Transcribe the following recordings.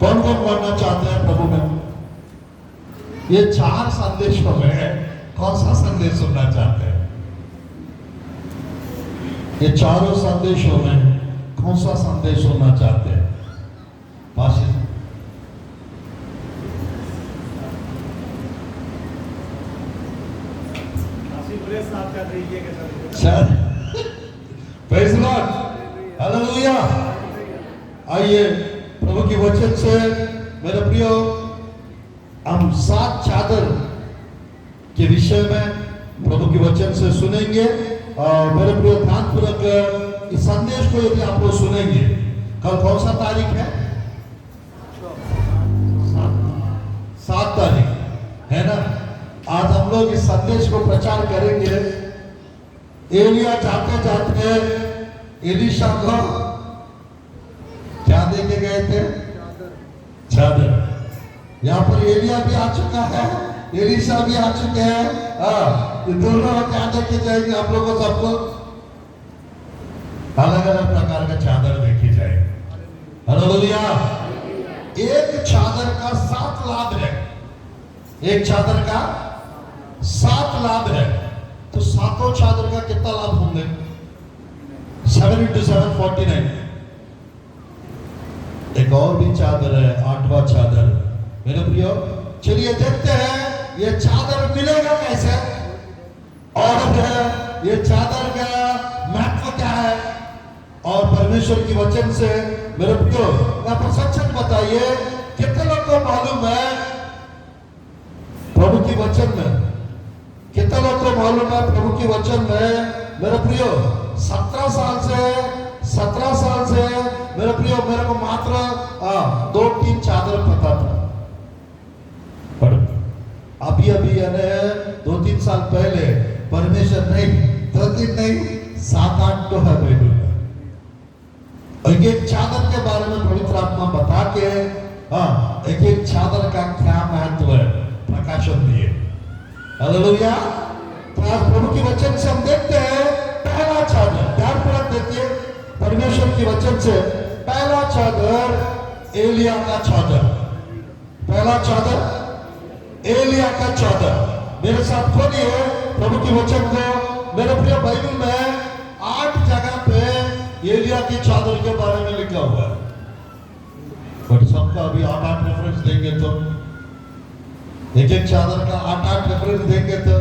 कौन कौन बनना चाहते हैं प्रभु में? ये 4 संदेशों में कौन सा संदेश सुनना चाहते हैं? ये चारों संदेशों में कौन सा संदेश सुनना चाहते हैं? Pastor praise the Lord, hallelujah. आइए प्रभु के वचन से मेरे प्रियो हम 7 चादर के विषय में प्रभु के वचन से सुनेंगे। और मेरे प्रियो ध्यानपूर्वक इस संदेश को यदि आप लोग सुनेंगे, कल कौन सा तारीख है? 7 तारीख है ना। आज हम लोग इस संदेश को प्रचार करेंगे। एलिया जाते जाते एलीशा को क्या देके गए थे? चादर। यहाँ पर एलिया भी आ चुका है, एलीशा भी आ चुके हैं। ये दोनों क्या देखे जाएंगे आप लोगों को? सबको अलग अलग प्रकार का चादर देखी जाएगी। हालेलुया। एक चादर का 7 लाभ है। एक चादर का 7 लाभ है। तो सातों चादर का कितना लाभ होंगे? 7 into 7 49। एक और भी चादर है, 8वां चादर। मेरे प्रियो चलिए देखते हैं ये चादर मिलेगा कैसे, और ये चादर का महत्व क्या है। और परमेश्वर की वचन से मेरे प्रियो यहाँ पर सच बताइए, कितने लोग को मालूम है प्रभु की वचन में? कितने लोग को मालूम है प्रभु की वचन में? मेरे प्रियो 17 साल से मेरे प्रियो मेरे को मात्र 2-3 चादर पता था। पर अभी यानी 2-3 साल पहले परमेश्वर नहीं, 2-3 नहीं, 7-8 तो है बाइबल में। और एक चादर के बारे में पवित्र आत्मा बता के एक चादर का क्या महत्व है प्रकाशन दिए। हालेलुया। तो आज प्रभु की वचन से हम देखते हैं पहला चादर। ध्यानपूर्वक देखिए परमेश्वर की वचन से। पहला चादर एलिया का चादर। पहला चादर एलिया का चादर। मेरे साथ खोलिए प्रभु की वचन को। मेरे प्रिय बाइबल में 8 जगह पे एलिया की चादर के बारे में लिखा हुआ है। बट सबका अभी 8 रेफरेंस देंगे तो एक चादर का 8 रेफरेंस देंगे तो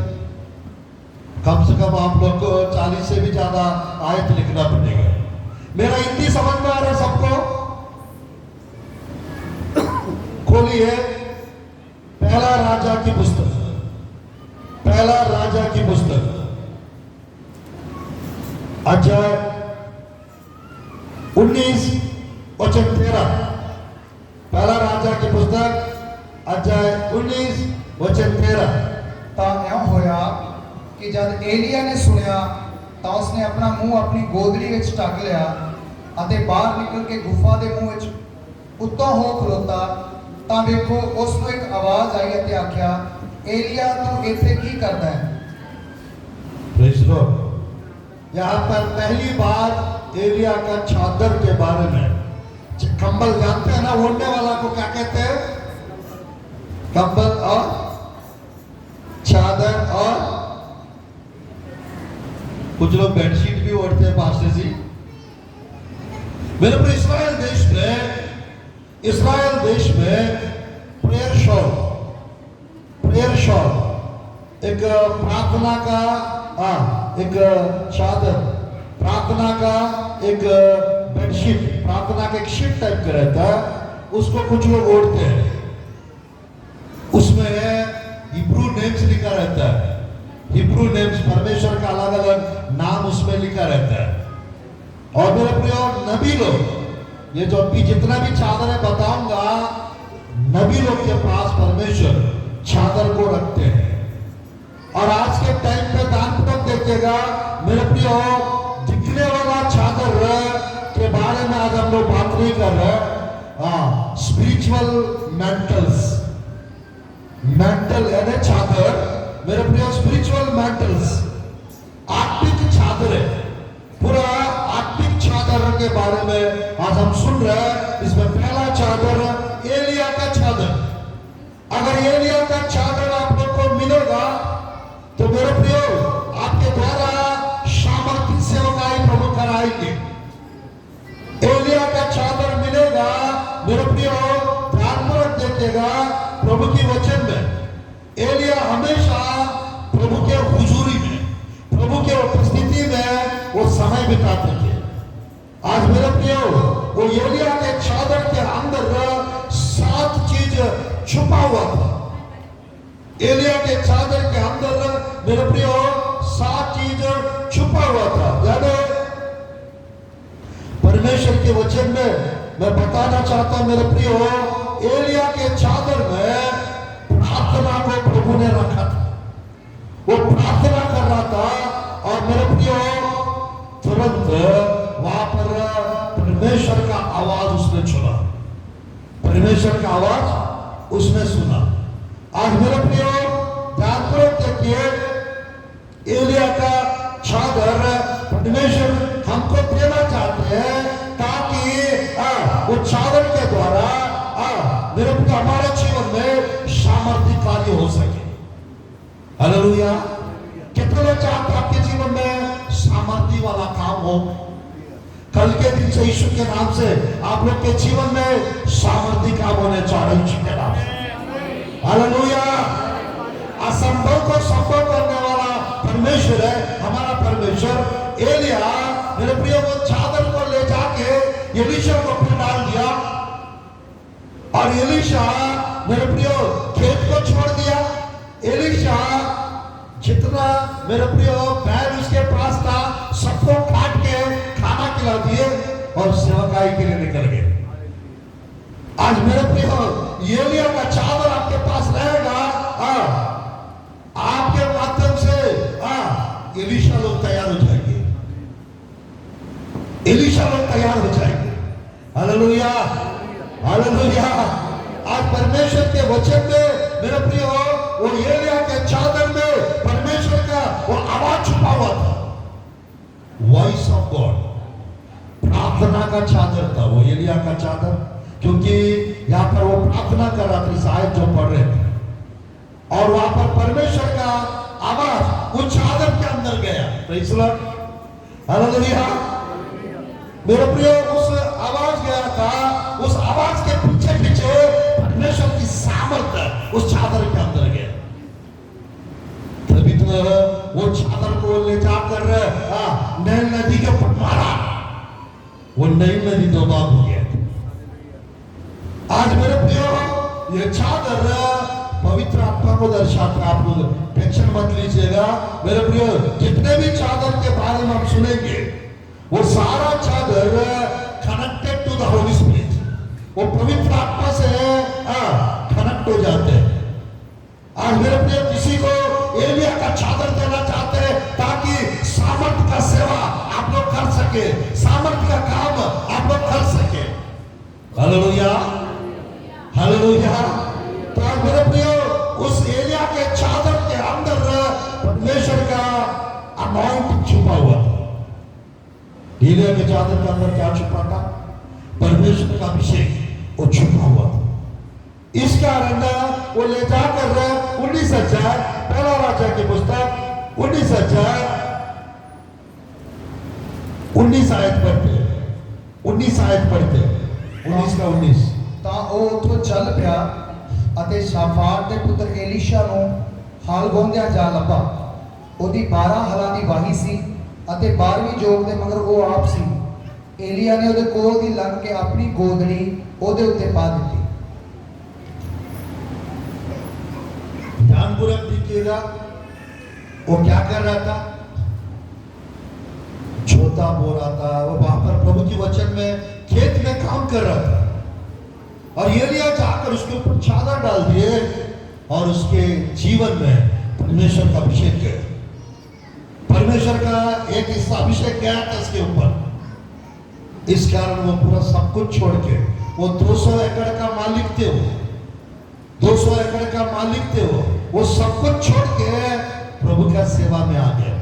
कम से कम आप लोग को 40 से भी ज्यादा आयत लिखना पड़ेगा। मेरा हिंदी समझ में आ रहा है सबको? खोलिए पहला राजा की पुस्तक। पहला राजा की पुस्तक अध्याय 19 वचन 13। पहला राजा की पुस्तक अध्याय 19 वचन 13। ਤਾਂ ਇਉਂ ਹੋਇਆ ਕਿ ਜਦ ਏਲੀਆ ਨੇ ਸੁਣਿਆ ਤਾਂ ਉਸਨੇ ਆਪਣਾ ਮੂੰਹ ਆਪਣੀ ਗੋਦੜੀ ਵਿੱਚ ਢੱਕ ਲਿਆ ਅਤੇ ਬਾਹਰ ਨਿਕਲ ਕੇ ਗੁਫਾ ਦੇ ਮੂੰਹ ਵਿੱਚ ਉੱਤੋਂ ਹੋ ਖਲੋਤਾ। ਤਾਂ ਵੇਖੋ ਉਸ ਨੂੰ ਇੱਕ ਆਵਾਜ਼ ਆਈ ਅਤੇ ਆਖਿਆ, ਏਲੀਆ ਤੂੰ ਇੱਥੇ ਕੀ ਕਰਦਾ ਹੈ? Praise the Lord. यहाँ पर पहली बार एलिया का चादर के बारे में, कंबल जानते हैं ना, ओढ़ने वाला को क्या कहते हैं? कंबल और चादर, और कुछ लोग बेडशीट भी ओढ़ते हैं पास्टर जी। मेरे पर इस्राएल देश में प्रेयर शॉल एक प्रार्थना का एक चादर, प्रार्थना का एक बेडशीट, प्रार्थना का एक शीट टाइप का रहता है, उसको कुछ लोग ओढ़ते हैं। उसमें हिब्रू नेम्स लिखा रहता है। हिब्रू नेम्स, परमेश्वर का अलग अलग नाम उसमें लिखा रहता है। और मेरे प्रिय नबी लोग, ये जो भी जितना भी चादर है बताऊंगा, नबी लोग के पास परमेश्वर चादर को रखते हैं। और आज के टाइम पे दानपूर्वक देखिएगा मेरे प्रिय, दिखने वाला चादर के बारे में आज हम लोग बात नहीं कर रहे। स्पिरिचुअल मेंटल यानी चादर, मेरे प्रिय स्पिरिचुअल मेंटल्स, आत्मिक चादर है। पूरा आत्मिक चादर के बारे में आज हम सुन रहे हैं। इसमें पहला चादर देखिएगा प्रभु की वचन में एलिया हमेशा प्रभु के हुजूरी में, प्रभु के उपस्थिति में वो समय बिताते थे। आज मेरे प्रियो, वो एलिया के चादर के अंदर 7 चीज छुपा हुआ था। एलिया के चादर के अंदर मेरे प्रियो 7 चीज छुपा हुआ था। यानी परमेश्वर के वचन में मैं बताना चाहता हूं मेरे प्रियो, एलिया के चादर में प्रार्थना को प्रभु ने रखा था। वो प्रार्थना कर रहा था और मेरे प्रियो तुरंत वहां पर परमेश्वर का आवाज उसने सुना, परमेश्वर का आवाज उसने सुना। आज मेरे प्रियो ध्यानपूर्वक देखिए, एलिया का चादर परमेश्वर हमको देना चाहते हैं ताकि वो चादर के द्वारा मेरे प्रियो हमारे जीवन में सामर्थ्य कार्य हो सके। हालेलुया। कितने लोग चाहते हैं आपके जीवन में सामर्थ्य वाला काम हो? कल के दिन से यीशु के नाम से आप लोग के जीवन में सामर्थ्य काम होने चाह रहे यीशु के नाम से। हालेलुया। असंभव को संभव करने वाला परमेश्वर है हमारा परमेश्वर। एलिया मेरे प्रियो वो चादर को ले जाके एलीशा को फिर डाल दिया और एलीशा मेरे प्रियो खेत को छोड़ दिया। एलीशा जितना मेरे प्रियो बैल उसके पास था सबको काट के खाना खिला दिए और सेवकाई के लिए निकल गए। आज मेरे प्रियो एलिया का चादर आपके पास रहेगा, आपके माध्यम से एलीशा लोग तैयार हो जाएंगे, एलीशा लोग तैयार हो जाएंगे। Hallelujah, hallelujah. आज परमेश्वर के वचन में मेरे प्रियो वो एलिया के चादर में परमेश्वर का वो आवाज छुपा हुआ था, वॉइस ऑफ गॉड। प्रार्थना का चादर था वो एलिया का चादर, क्योंकि यहां पर वो प्रार्थना कर रहा था, शायद जो पढ़ रहे थे, और वहां पर परमेश्वर का आवाज उस चादर के अंदर गया। Praise the Lord, hallelujah. मेरे प्रियो उस आवाज गया था, उस आवाज के पीछे पीछे परमेश्वर की सामर्थ्य उस चादर के अंदर गया। तभी तो वो चादर को ले जाकर नैल नदी के ऊपर मारा, वो नैल नदी दो बार हो गया। आज मेरे प्रियो ये चादर पवित्र आत्मा को दर्शाता है। आप लोग टेंशन मत लीजिएगा मेरे प्रियो, जितने भी चादर के बारे में हम सुनेंगे वो सारा चादर connected to the holy spirit, वो पवित्र आत्मा से कनेक्ट हो जाते हैं। आज मेरे प्रिय किसी को एलिया का चादर देना चाहते हैं ताकि सामर्थ्य का सेवा आप लोग कर सके, सामर्थ्य का काम आप लोग कर सके। Hallelujah, hallelujah. तो आज मेरे प्रियो उस एलिया के चादर के अंदर परमेश्वर का अनॉइंटिंग छुपा हुआ था। एलिया के चादर के अंदर क्या छुपा था? परमेश्वर का अभिषेक वो छुपा हुआ था। इस कारण वो ले जाकर 19 अध्याय पहला राजा की पुस्तक 19 अध्याय 19 आयत पढ़ते, 19 आयत पढ़ते, 19 का 19। ਤਾਂ ਉਹ ਉੱਥੋਂ ਚੱਲ ਪਿਆ ਅਤੇ ਸ਼ਾਫਾਟ ਦੇ ਪੁੱਤਰ ਏਲੀਸ਼ਾ ਨੂੰ ਹਲ ਵਾਹੁੰਦਿਆਂ ਜਾ ਲੱਭਾ। ਉਹਦੀ 12 ਹਲਾਂ ਦੀ ਵਾਹੀ ਸੀ ਅਤੇ 12ਵੀਂ ਜੋਗ ਦੇ ਮਗਰ ਉਹ ਆਪ ਸੀ। ਏਲੀਆ ਨੇ ਉਹਦੇ ਕੋਲ ਦੀ ਲੰਘ ਕੇ ਆਪਣੀ ਗੋਦੜੀ ਉਹਦੇ ਉੱਤੇ ਪਾ ਦਿੱਤੀ। ध्यानपूर्वक देखिएगा, वो क्या कर रहा था? जोता बो रहा था, वो वहां पर प्रभु की वचन में खेत में काम कर रहा था और एलिया जाकर उसके ऊपर चादर डाल दिए और उसके जीवन में परमेश्वर का अभिषेक गया। परमेश्वर का एक हिस्सा अभिषेक गया था उसके ऊपर। इस कारण वो पूरा सब कुछ छोड़ के, वो 200 एकड़ का मालिक थे, वो 200 एकड़ का मालिक थे, वो सब कुछ छोड़ के प्रभु का सेवा में आ गया।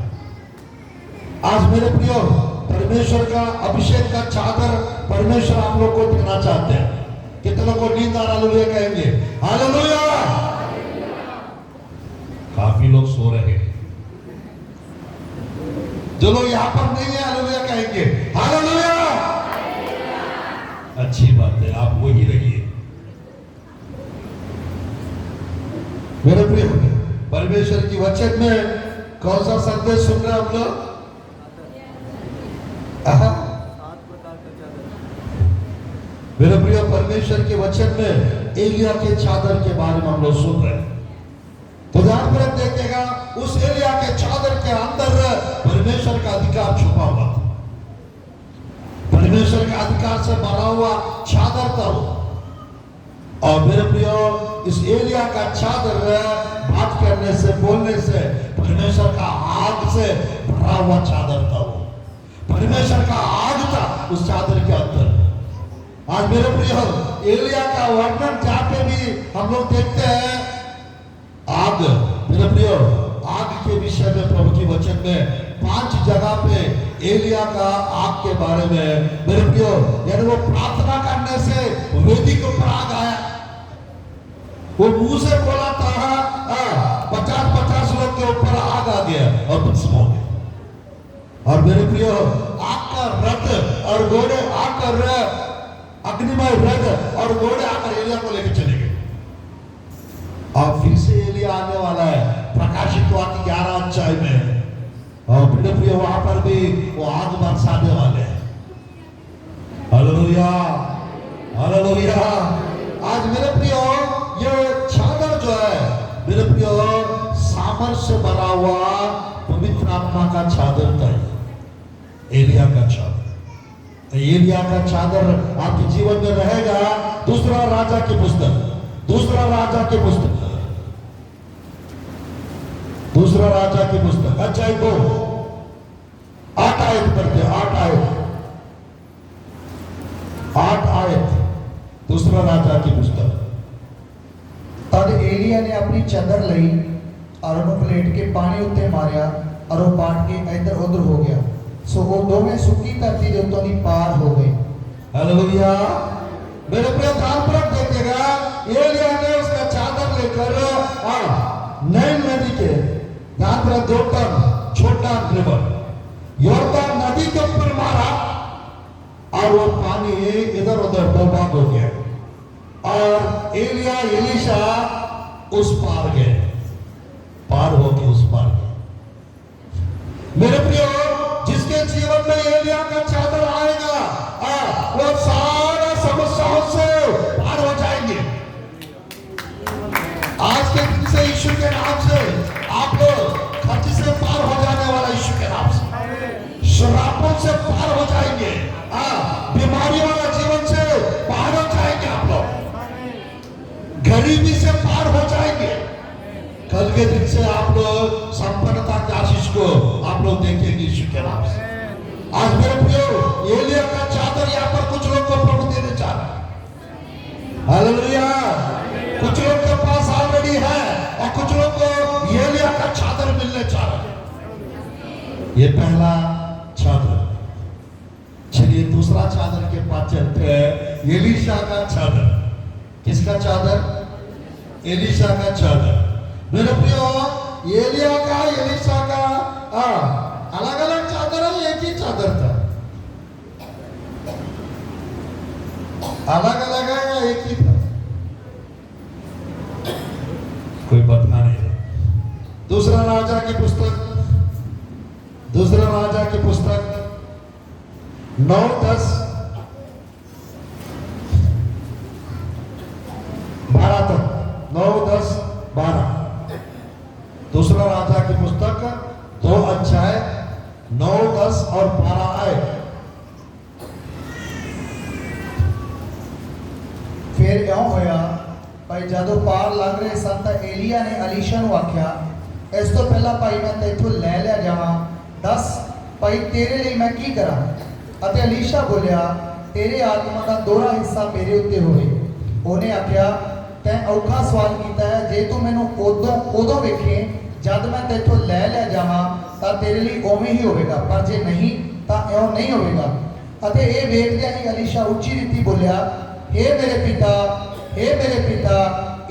आज मेरे प्रियो परमेश्वर का अभिषेक का चादर परमेश्वर आप लोग को देना चाहते हैं। कितने लोग को नींद आ रहा हालेलुया कहेंगे? हालेलुया। काफी लोग सो रहे हैं, जो लोग यहां पर नहीं है हालेलुया कहेंगे? हालेलुया। अच्छी बात है, आप वही रहिए। मेरे प्रिय परमेश्वर की वचन में कौन सा संदेश सुन रहे हैं हम लोग? आहा? मेरे प्रिय परमेश्वर के वचन में एलिया के चादर के बारे में हम लोग सुन रहे हैं। तो ध्यानपूर्वक देखिएगा, उस एलिया के चादर के अंदर परमेश्वर का अधिकार छुपा हुआ था। परमेश्वर के अधिकार से भरा हुआ चादर था वो। और मेरे प्रियो, इस एलिया का चादर बात करने से, बोलने से, परमेश्वर का आग से भरा हुआ चादर था वो। परमेश्वर का आग था उस चादर के अंदर। आज मेरे प्रियो, एलिया का वर्णन जहां पे भी हम लोग देखते हैं, आग, मेरे प्रियो, आग के विषय में प्रभु की वचन में 5 जगह पे एलिया का आग के बारे में, मेरे प्रियो, यानी वो प्रार्थना करने से वेदी के ऊपर आग आया। वो मुंह से बोला था 50-50 लोग के ऊपर आग आ गया और भस्म हो गया। और मेरे प्रियो, आग का रथ और घोड़े आकर, अग्निमय रथ और घोड़े आकर एलिया को लेकर चले गए। और फिर से एलिया आने वाला है प्रकाशित वाक्य 11 अध्याय में। और मेरे प्रियो, वहां पर भी वो आग बरसाने वाले हैं। Hallelujah, hallelujah. आज मेरे प्रियो, ये चादर जो है, मेरे प्रियो, सामर्थ से भरा हुआ पवित्र आत्मा का चादर था। एलिया का चादर, एलिया का चादर आपके जीवन में रहेगा। दूसरा राजा की पुस्तक, दूसरा राजा की पुस्तक, दूसरा राजा की पुस्तक अध्याय 2 8 आयत पढ़ते, 8 आयत, दूसरा राजा की पुस्तक। तद एलिया ने अपनी चादर लई और ਉਹਨੂੰ ਪਲੇਟ ਕੇ ਪਾਣੀ ਉੱਤੇ ਮਾਰਿਆ और ਉਹ ਪਾਟ ਕੇ ਇੱਧਰ ਉੱਧਰ ਹੋ ਗਿਆ। सो वो दोवें सुक्की धरती के उत्तों दी पार हो गए। हालेलुया। मेरे प्रिय, ध्यानपूर्वक देखिएगा, एलिया ने उसका चादर लेकर नैल नदी के, ध्यानपूर्वक जोर्डन, छोटा रिवर, यॉर्दन नदी के ऊपर मारा और वो पानी इधर उधर बर्बाद हो गया। और एलिया, एलीशा उस पार गए, पार होके उस पार गए। मेरे प्रियो, जिसके जीवन में एलिया का चादर आएगा, वो सारा समस्याओं से पार हो जाएंगे। आज के दिन से यीशु के नाम से आप लोग खर्च से पार हो जाने वाला, यीशु के नाम से शराबों से पार हो जाएंगे। बीमारी वाला जीवन से पार हो जाएंगे आप लोग, गरीबी से पार हो जाएंगे। कल के दिन से आप लोग संपन्नता की आशीष को आप लोग देखेंगे यीशु के नाम से। आज मेरे प्रियो, एलिया का चादर यहाँ पर कुछ लोग को प्रभु देने चाह रहा है। हालेलुया। कुछ लोग के पास ऑलरेडी है और कुछ लोग को एलिया का चादर मिलने चाह रहा है। ये पहला चादर। चलिए दूसरा चादर के पास चलते हैं। एलीशा का चादर। किसका चादर? एलीशा का चादर। मेरे प्रियो, एलिया का, एलीशा का अलग अलग चादर है, एक ही चादर था? अलग अलग है या एक ही था? कोई बता नहीं। दूसरा राजा की पुस्तक, दूसरा राजा की पुस्तक 9-10 12 तक, 9-10-12। दूसरा राजा की पुस्तक 2 अध्याय 9, 10 और 12 आए। फिर इਉਂ ਹੋਇਆ ਭਾਈ ਜਦੋਂ ਪਾਰ ਲੰਘ ਰਹੇ ਸਨ ਤਾਂ ਏਲੀਆ ਨੇ ਅਲੀਸ਼ਾ ਨੂੰ ਆਖਿਆ, ਇਸ ਤੋਂ ਪਹਿਲਾਂ ਭਾਈ ਮੈਂ ਤੈਥੋਂ ਲੈ ਲਿਆ ਜਾਵਾਂ, ਦੱਸ ਭਾਈ ਤੇਰੇ ਲਈ ਮੈਂ ਕੀ ਕਰਾਂ? ਅਤੇ ਅਲੀਸ਼ਾ ਬੋਲਿਆ, ਤੇਰੇ ਆਤਮਾ ਦਾ ਦੋਹਰਾ ਹਿੱਸਾ ਮੇਰੇ ਉੱਤੇ ਹੋਵੇ। ਉਹਨੇ ਆਖਿਆ, ਤੈਂ ਔਖਾ ਸਵਾਲ ਕੀਤਾ ਹੈ, ਜੇ ਤੂੰ ਮੈਨੂੰ ਉਦੋਂ ਵੇਖੇ ਜਦ ਮੈਂ ਤੈਥੋਂ ਲੈ ਲਿਆ ਜਾਵਾਂ ਤਾਂ ਤੇਰੇ ਲਈ ਉਵੇਂ ਹੀ ਹੋਵੇਗਾ, ਪਰ ਜੇ ਨਹੀਂ ਤਾਂ ਇਉਂ ਨਹੀਂ ਹੋਵੇਗਾ। ਅਤੇ ਇਹ ਵੇਖਦਿਆਂ ਹੀ ਅਲੀਸ਼ਾ ਉੱਚੀ ਰੀਤੀ ਬੋਲਿਆ, हे मेरे पिता, हे मेरे पिता,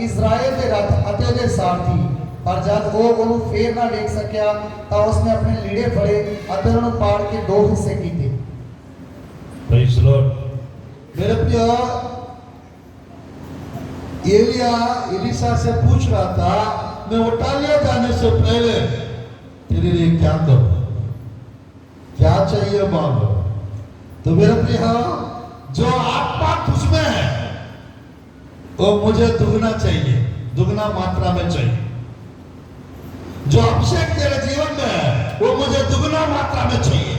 इज़राइल के रथ ਅਤੇ ਉਹਦੇ ਸਾਰਥੀ। ਪਰ ਜਦ ਉਹ ਉਹਨੂੰ ਫੇਰ ਨਾ ਵੇਖ ਸਕਿਆ ਤਾਂ ਉਸਨੇ ਆਪਣੇ ਲੀੜੇ ਫੜੇ ਅਤੇ ਉਹਨਾਂ ਨੂੰ ਪਾੜ ਕੇ 2 ਹਿੱਸੇ ਕੀਤੇ। Praise the Lord. मेरे प्रिय, एलिया एलीशा से पूछ रहा था मैं उठा लिया जाने से पहले तेरे लिए क्या करूं, क्या चाहिए मांगो। तो मेरे प्रिय, जो आत्मा तुझमें है वो मुझे दुगना चाहिए, दुगना मात्रा में चाहिए। जो अभिषेक तेरे जीवन में है वो मुझे दुगना मात्रा में चाहिए।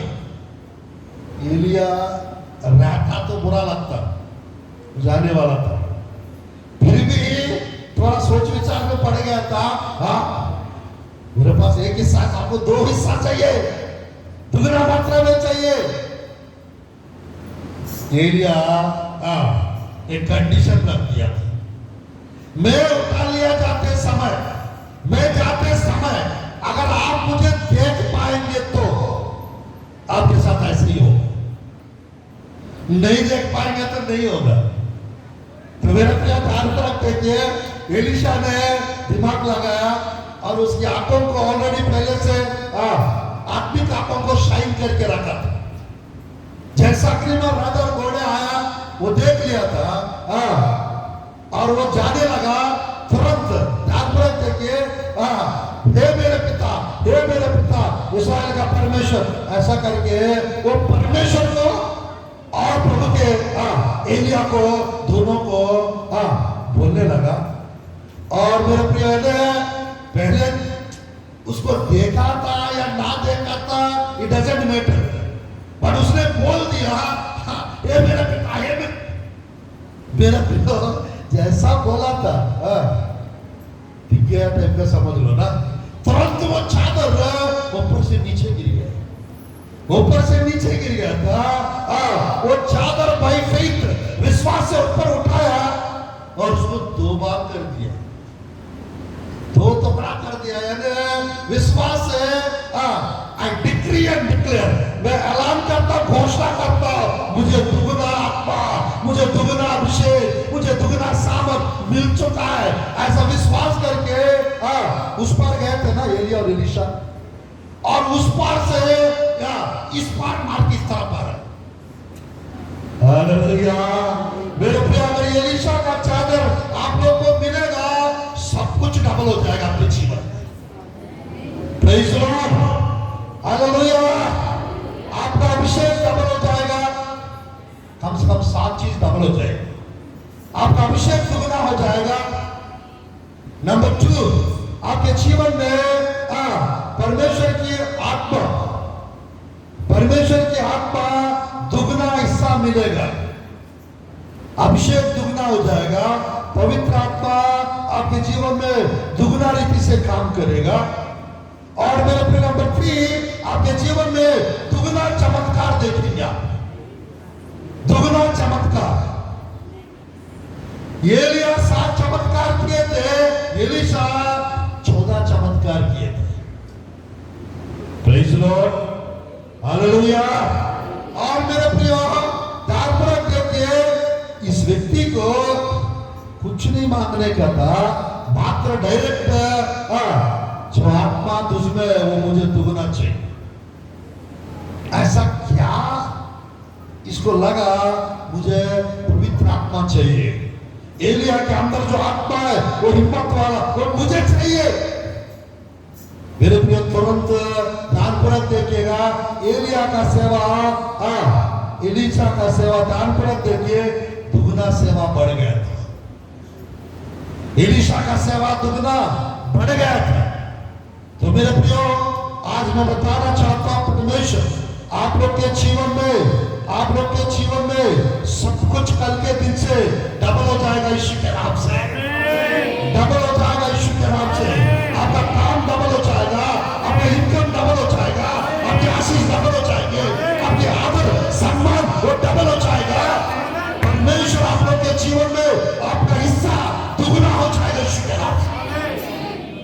एलिया रहता तो बुरा लगता, जाने वाला था, फिर भी थोड़ा सोच विचार में पड़ गया था। हाँ, मेरे पास एक हिस्सा, आपको 2 हिस्सा चाहिए, दुगना मात्रा में चाहिए। एलिया एक कंडीशन रख दिया, मैं उठा लिया जाते समय, मैं जाते समय अगर आप मुझे देख पाएंगे तो आपके साथ ऐसे ही होगा, नहीं देख पाएंगे तो नहीं होगा। तो मेरा प्रिय ध्यान रखिए, एलिशा ने दिमाग लगाया और उसकी आंखों को ऑलरेडी पहले से आत्मिक आंखों को शाइन करके रखा था। जैसा कि रथ और घोड़े आया वो देख लिया था और वो जाने लगा तुरंत। देखिए, हे मेरे पिता, हे मेरे पिता, इस्राएल का परमेश्वर, ऐसा करके वो परमेश्वर को और प्रभु के एलिया को, दोनों को बोलने लगा। और मेरे प्रिय ने पहले उसको देखा था या ना देखा था, इट डजंट मैटर, पर उसने बोल दिया, हे मेरे पिता, हे मेरा पिता, जैसा बोला था टाइप का समझ लो ना। तुरंत वो चादर ऊपर से नीचे गिर गया, ऊपर से नीचे गिर गया था। वो चादर बाय फेथ, विश्वास से ऊपर उठाया और उसको 2 बार कर दिया, 2 टुकड़ा कर दिया। यानी विश्वास से आई डिक्री एंड डिक्लेयर, मैं ऐलान करता, घोषणा करता, मुझे दुगना आत्मा, मुझे दुगना अभिषेक, मुझे दुगना सामर्थ मिल चुका है। ऐसा विश्वास करके उस पार गए थे ना एलिया और एलीशा, और उस पार से इस पार मार्ग किस तरह पर है। हालेलुया। मेरे प्रिय, अगर एलीशा का चादर आप लोग को मिलेगा, सब कुछ डबल हो जाएगा आपके जीवन में। Praise the Lord, hallelujah. आपका अभिषेक डबल हो जाएगा, कम से कम 7 चीज डबल हो जाएगी। आपका अभिषेक दुगना हो जाएगा। नंबर 2, आपके जीवन में परमेश्वर की आत्मा, परमेश्वर की आत्मा दुगना हिस्सा मिलेगा, अभिषेक दुगना हो जाएगा, पवित्र आत्मा आपके जीवन में दुगना रीति से काम करेगा। और मेरे प्रिय नंबर 3, आपके जीवन में दुगना चमत्कार देखेंगे आप, दुगना चमत्कार। एलिया 7 चमत्कार किए थे, एलीशा 14 चमत्कार किए थे। Praise the Lord, hallelujah. और मेरे प्रियो, ध्यानपूर्वक देखिए, इस व्यक्ति को कुछ नहीं मांगने का था, मात्र डायरेक्ट जो आत्मा तुझमें है वो मुझे दुगना चाहिए। ऐसा क्या इसको लगा, मुझे पवित्र आत्मा चाहिए। एलिया के अंदर जो आत्मा है वो हिम्मत वाला, वो मुझे चाहिए। मेरे प्रिय, तुरंत ध्यानपूर्वक देखिएगा, एलिया का सेवा, एलीशा का सेवा, ध्यानपूर्वक देखिए, दुगना सेवा बढ़ गया था। एलीशा का सेवा दुगना बढ़ गया था। तो मेरे प्रियो, आज मैं बताना चाहता हूं, परमेश्वर आप लोग के जीवन में, आप लोग के जीवन में सब कुछ कल के दिन से डबल हो जाएगा यीशु के नाम से, डबल हो जाएगा यीशु के नाम से। आपका काम डबल हो जाएगा, आपका इनकम डबल हो जाएगा, आपकी आशीष डबल हो जाएंगे, आपके आदर सम्मान वो डबल हो जाएगा। परमेश्वर आप लोग के जीवन में आपका हिस्सा दुगना हो जाएगा यीशु के नाम से।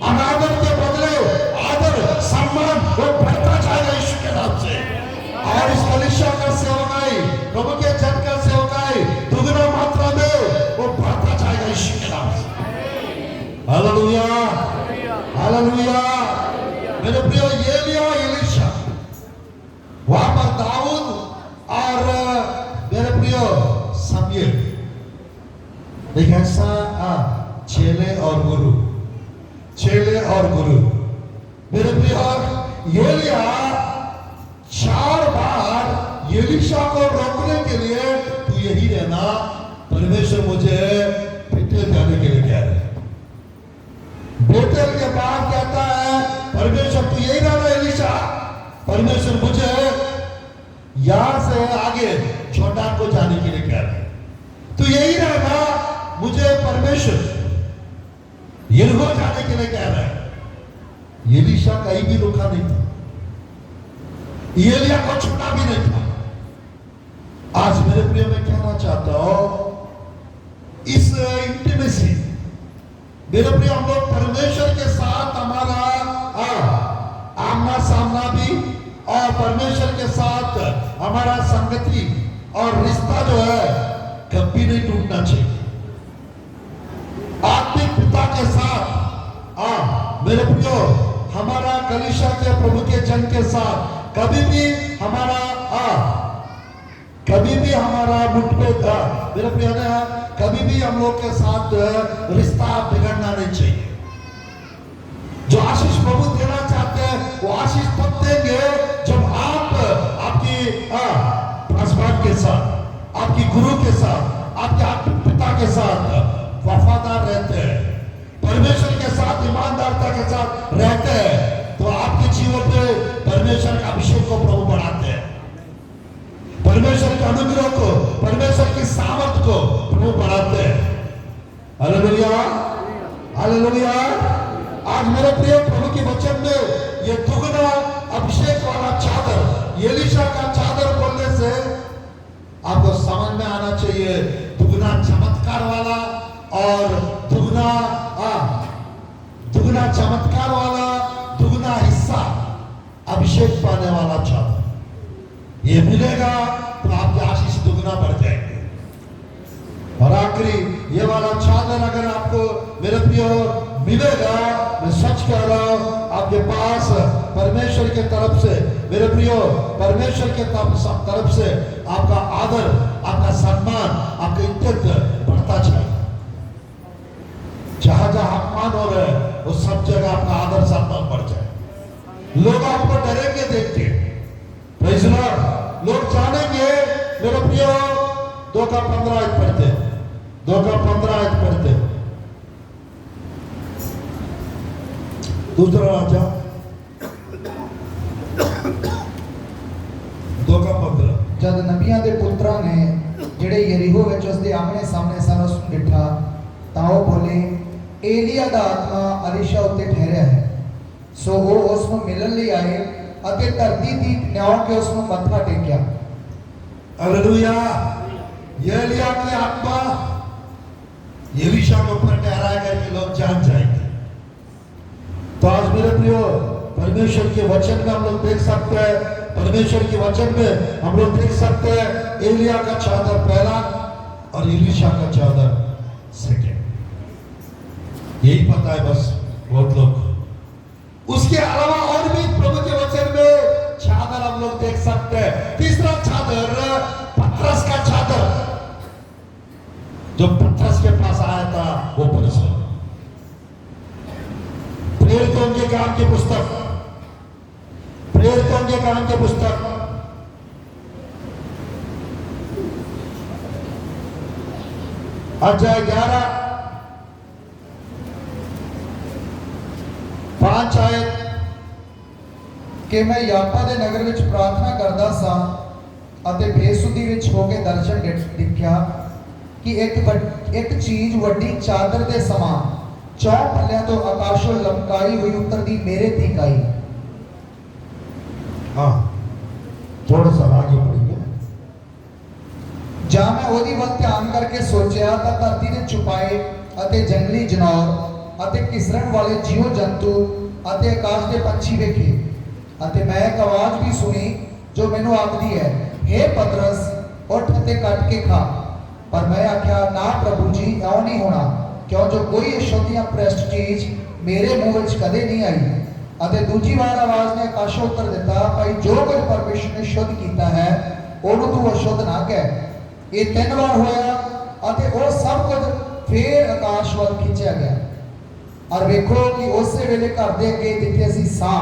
अनादर के बदले आदर सम्मान वो बढ़ता जाएगा यीशु के नाम से। और इस कलीसिया का सेवकाई, प्रभु के जन का सेवकाई दुगना मात्रा में वो बढ़ता जाएगा यीशु के नाम से। Hallelujah, hallelujah. मेरे प्रिय, एलिया, एलीशा, वहां पर दाऊद और मेरे प्रिय शमूएल, एक ऐसा चेले और गुरु, चेले और गुरु। मेरे प्रिय, एलिया 4 बार एलीशा को रोकने के लिए तू यही रहना, परमेश्वर मुझे बेतेल जाने के लिए कह रहे हैं। बेतेल के बाद कहता है परमेश्वर तू यही रहना एलीशा, परमेश्वर मुझे यहां से आगे छोटा को जाने के लिए कह रहे हैं। तू यही रहना, मुझे परमेश्वर यरीहो जाने के लिए कह रहा है। एलीशा कहीं भी रुका नहीं था, एलिया को छूटा भी नहीं था। आज मेरे प्रिय मैं कहना चाहता हूं, इस इंटीमेसी मेरे प्रिय, हम लोग परमेश्वर के साथ हमारा आमना सामना भी, और परमेश्वर के साथ हमारा संगति और रिश्ता जो है कभी नहीं टूटना चाहिए। आत्मिक पिता के साथ मेरे प्रियो, हमारा कलीसिया के प्रभु के जन के साथ कभी भी हमारा मुठभेद, मेरे प्रिय ने कभी भी हम लोग के साथ रिश्ता बिगड़ना नहीं चाहिए। जो आशीष प्रभु देना चाहते हैं वो आशीष तब देंगे जब आप आपकी पासवान के साथ, आपकी गुरु के साथ, आपके आत्मिक पिता के साथ वफादार रहते हैं, परमेश्वर के साथ ईमानदारता के साथ रहते हैं, तो आपके जीवन में परमेश्वर के अभिषेक को प्रभु बढ़ाते हैं, परमेश्वर के अनुग्रह को, परमेश्वर की सामर्थ को प्रभु बढ़ाते हैं। Hallelujah, hallelujah. आज मेरे प्रिय, प्रभु के वचन में ये दुगना अभिषेक वाला चादर, एलीशा का चादर बोलने से आपको समझ में आना चाहिए, दुगना चमत्कार वाला और दुगना चमत्कार वाला, दुगना हिस्सा अभिषेक पाने वाला चादर ये मिलेगा तो आपकी आशीष दुगना बढ़ जाएंगे। और आखिरी ये वाला चादर अगर आपको मेरे प्रियो मिलेगा, मैं सच कह रहा हूं, आपके पास परमेश्वर के तरफ से, मेरे प्रियो, परमेश्वर के तरफ से आपका आदर, आपका सम्मान, आपका इज्जत बढ़ता चाहिए। जहां जहां अपमान हो रहे हैं वो सब जगह आपका आदर सम्मान बढ़ जाए। लोग आपको डरेंगे देख के, प्रेज़ लॉर्ड। लोग जानेंगे, मेरे प्रियो, 2 का 15 आयत पढ़ते, 2 का 15 आयत पढ़ते। दूसरा राजा 2 का 15। जद नबियां दे पुत्रा ने ਜਿਹੜੇ ਯਰੀਹੋ ਵਿੱਚ ਉਸ ਦੇ ਆਮਣੇ ਸਾਹਮਣੇ ਸਨ ਉਸ ਨੂੰ ਡਿਠਾ ਤਾਂ ਉਹ ਬੋਲੇ, ਏਲੀਆ ਦਾ ਆਤਮਾ ਅਲੀਸ਼ਾ ਉੱਤੇ ਠਹਿਰਿਆ ਹੈ। ਸੋ ਉਹ ਉਸ ਨੂੰ ਮਿਲਣ ਲਈ ਆਏ ਅਤੇ ਧਰਤੀ ਦੀ ਨਿਉ ਕੇ ਉਸ ਨੂੰ ਮੱਥਾ ਟੇਕਿਆ। हालेलुया। एलिया की आत्मा एलीशा के ऊपर ठहराएगा कि लोग जान जाएंगे। तो आज मेरे प्रियो, परमेश्वर के वचन में हम लोग देख सकते हैं, परमेश्वर के वचन में हम लोग देख सकते हैं, एलिया का चादर पहला और एलीशा का चादर सेकेंड। यही पता है बस बहुत लोग। उसके अलावा और भी प्रभु के वचन में चादर हम लोग देख सकते हैं। तीसरा चादर पतरस का चादर, जो पतरस के पास आया था वो परमेश्वर। प्रेरितों के काम की पुस्तक, प्रेरितों के काम की पुस्तक अध्याय 11 5 आयत ਕਿ ਮੈਂ ਯਾਪਾ ਦੇ ਨਗਰ ਵਿੱਚ ਪ੍ਰਾਰਥਨਾ ਕਰਦਾ ਸਾਂ ਅਤੇ ਬੇਸੁੱਧੀ ਵਿੱਚ ਹੋ ਕੇ ਦਰਸ਼ਨ ਦੇਖਿਆ ਕਿ ਇੱਕ ਚੀਜ਼ ਵੱਡੀ ਚਾਦਰ ਦੇ ਸਮਾਨ ਚੌਂ ਪੱਲਿਆਂ ਤੋਂ ਆਕਾਸ਼ੋਂ ਲਮਕਾਈ ਹੋਈ ਉਤਰਦੀ ਮੇਰੇ ਤੀਕ ਆਈ। हाँ, थोड़ा सा आगे पढ़ेंगे। ਜਾਂ ਮੈਂ ਉਹਦੀ ਵੱਲ ਧਿਆਨ ਕਰਕੇ ਸੋਚਿਆ ਤਾਂ ਧਰਤੀ ਦੇ ਚੁਪਾਏ ਅਤੇ ਜੰਗਲੀ ਜਨੌਰ ਅਤੇ ਘਿਸਰਣ ਵਾਲੇ ਜੀਵ ਜੰਤੂ ਅਤੇ ਆਕਾਸ਼ ਦੇ ਪੰਛੀ ਵੇਖੇ ਅਤੇ ਮੈਂ ਇੱਕ ਆਵਾਜ਼ ਵੀ ਸੁਣੀ ਜੋ ਮੈਨੂੰ ਆਖਦੀ ਹੈ, हे ਪਤਰਸ ਉੱਠ ਅਤੇ ਕੱਟ ਕੇ ਖਾ। ਪਰ ਮੈਂ ਆਖਿਆ, ਨਾ ਪ੍ਰਭੂ ਜੀ, ਇਉਂ ਨਹੀਂ ਹੋਣਾ, ਕਿਉਂ ਜੋ ਕੋਈ ਅਸ਼ੁੱਧ ਜਾਂ ਭ੍ਰਿਸ਼ਟ ਚੀਜ਼ ਮੇਰੇ ਮੂੰਹ ਵਿੱਚ ਕਦੇ ਨਹੀਂ ਆਈ। ਅਤੇ ਦੂਜੀ ਵਾਰ ਆਵਾਜ਼ ਨੇ ਆਕਾਸ਼ੋਂ ਉੱਤਰ ਦਿੱਤਾ, ਭਾਈ ਜੋ ਕੁਝ ਪਰਮੇਸ਼ਰ ਨੇ ਸ਼ੁੱਧ ਕੀਤਾ ਹੈ ਉਹਨੂੰ ਤੂੰ ਅਸ਼ੁੱਧ ਨਾ ਕਹਿ। ਇਹ 3 ਵਾਰ ਹੋਇਆ ਅਤੇ ਉਹ ਸਭ ਕੁਝ ਫੇਰ ਆਕਾਸ਼ ਵੱਲ ਖਿੱਚਿਆ ਗਿਆ। और वेखो कि उस वेले घर दे अगे जिथे असीं सां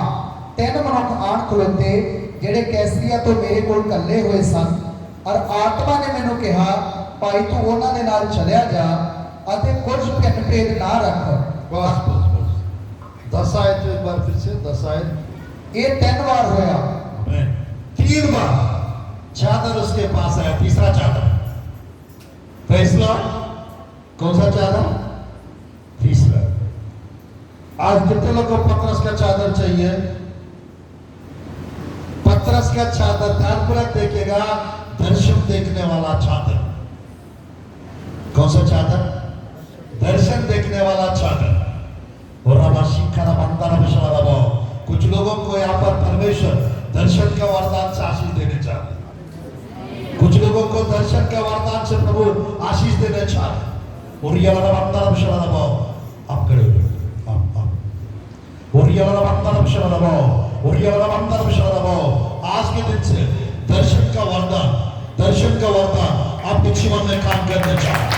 तीन मनुख आण खलोते जेडे कैसरिया तो मेरे कोल कल्ले हुए सन और आत्मा ने मैनू कहा भाई तू उन्हां दे नाल चलिया जा अते कुछ भिन्न भेद ना रख। बस बस बस 10 आयत एक बार फिर से 10 आयत। ये 3 बार होया। 3 बार चादर उसके पास है, तीसरा चादर। फैसला कौन सा चादर? तीसरा। आज कितने लोगों को पतरस का चादर चाहिए? पतरस का चादर ध्यानपूर्वक देखिएगा, दर्शन देखने वाला चादर। कौन सा चादर? दर्शन देखने वाला चादर। और कुछ लोगों को यहाँ पर परमेश्वर दर्शन का वरदान से आशीष देने चाहते हैं। कुछ लोगों को दर्शन का वरदान से प्रभु आशीष देने चाहते हैं। और ये वाला बंदा विषय आप खड़े हो जाओ, आप और ये वाला बंदा विषय और ये वाला बंदा विषय आज के दिन से दर्शन का वरदान आपके जीवन में काम करने चाहते हैं।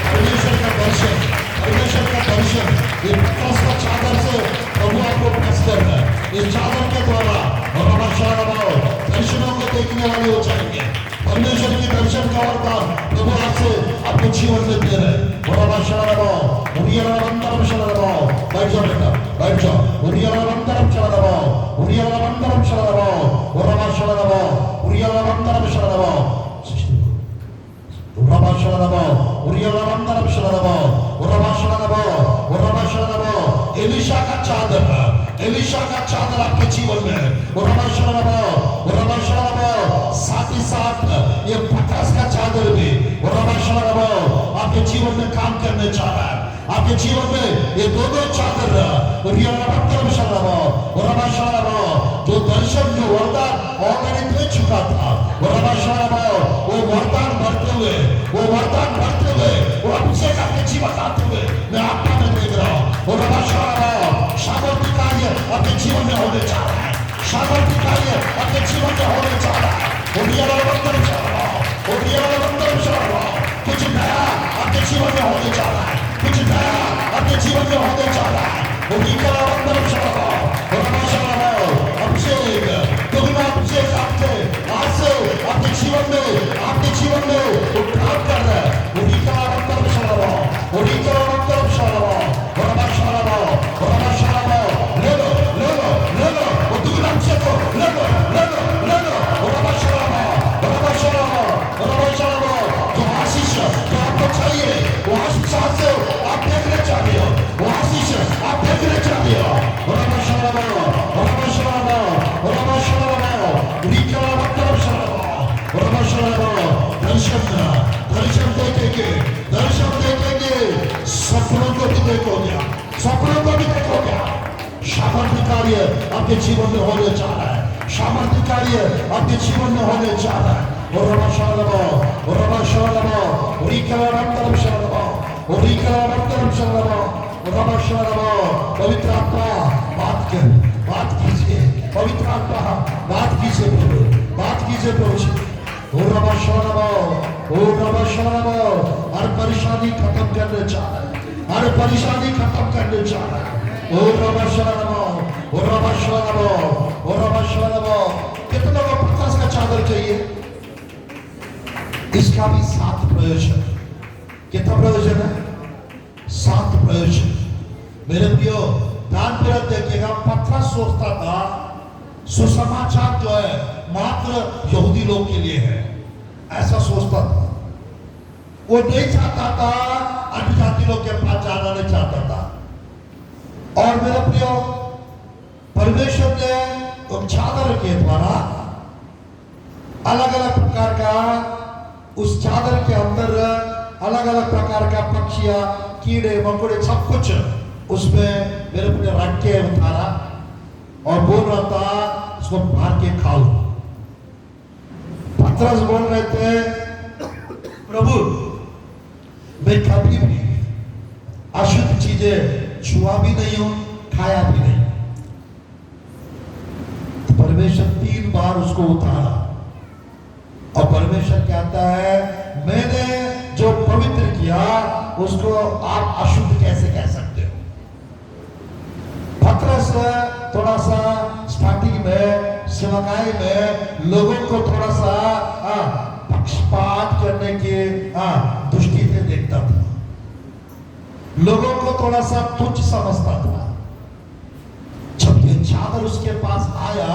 परमेश्वर का दर्शन ये पतरस का चादर से प्रभु आपको प्रेस करना है। इस चादर के द्वारा दर्शनों को देखने वाले हो जाएंगे। परमेश्वर की दर्शन का वरदान प्रभु आपसे आपके जीवन में दे रहे हैं। बैठ जाओ बेटा, बैठ जाओ। एलिशा का चादर आपके जीवन में साथ ही साथ ये पतरस का चादर भी आपके जीवन में काम करने जा रहा है। आपके जीवन में ये दोनों चादर जो दर्शन जो वरदान ऑलरेडी दे चुका था वो वरदान बढ़ते हुए वो अभिषेक आपके जीवन आते हुए मैं आत्मा में देख रहा हूँ। सामर्थ्य कार्य आपके जीवन में होने जा रहा है। सामर्थ्य कार्य आपके जीवन में होने जा रहा है। कुछ नया आपके जीवन में होने जा रहा है। कुछ नया आपके जीवन में होने जा रहा है। अभिषेक आपके जीवन में काम कर रहा है। सपनों को भी देखोगे। सामर्थ्य कार्य आपके जीवन में होने जा रहा है। सामर्थ्य कार्य आपके जीवन में होने जा रहा है। पवित्र आत्मा बात कीजिए। पवित्र आत्मा बात कीजिए प्रभु। हर परेशानी खत्म करने जा रहा है। हर परेशानी खत्म करने जा रहा है। कितना लोग पतरस का चादर चाहिए? इसका भी 7 प्रयोजन। कितना प्रयोजन है? 7 प्रयोजन। मेरे प्रियो ध्यानपूर्वक देखिएगा। पतरस सोचता था सुसमाचार जो है मात्र यहूदी लोग के लिए है, ऐसा सोचता था। वो नहीं चाहता था अन्य जाति लोग के पास जाना नहीं चाहता था। और मेरे प्रियो परमेश्वर ने उस चादर के द्वारा अलग अलग प्रकार का उस चादर के अंदर अलग अलग प्रकार का पक्षियां, कीड़े मकोड़े सब कुछ उसमें मेरे प्रियो रख के उतारा और बोल रहा था उसको मार के खाओ। पतरस बोल रहे थे प्रभु मैं कभी भी अशुद्ध चीजें छुआ भी नहीं हूं, खाया भी नहीं। तो परमेश्वर 3 बार उसको उतारा और परमेश्वर कहता है मैंने जो पवित्र किया उसको आप अशुद्ध कैसे कह सकते हो? थोड़ा सा स्टार्टिंग में सेवकाई में लोगों को थोड़ा सा पक्षपात करने के दृष्टि से देखता था, लोगों को थोड़ा सा तुच्छ समझता था। जब ये चादर उसके पास आया,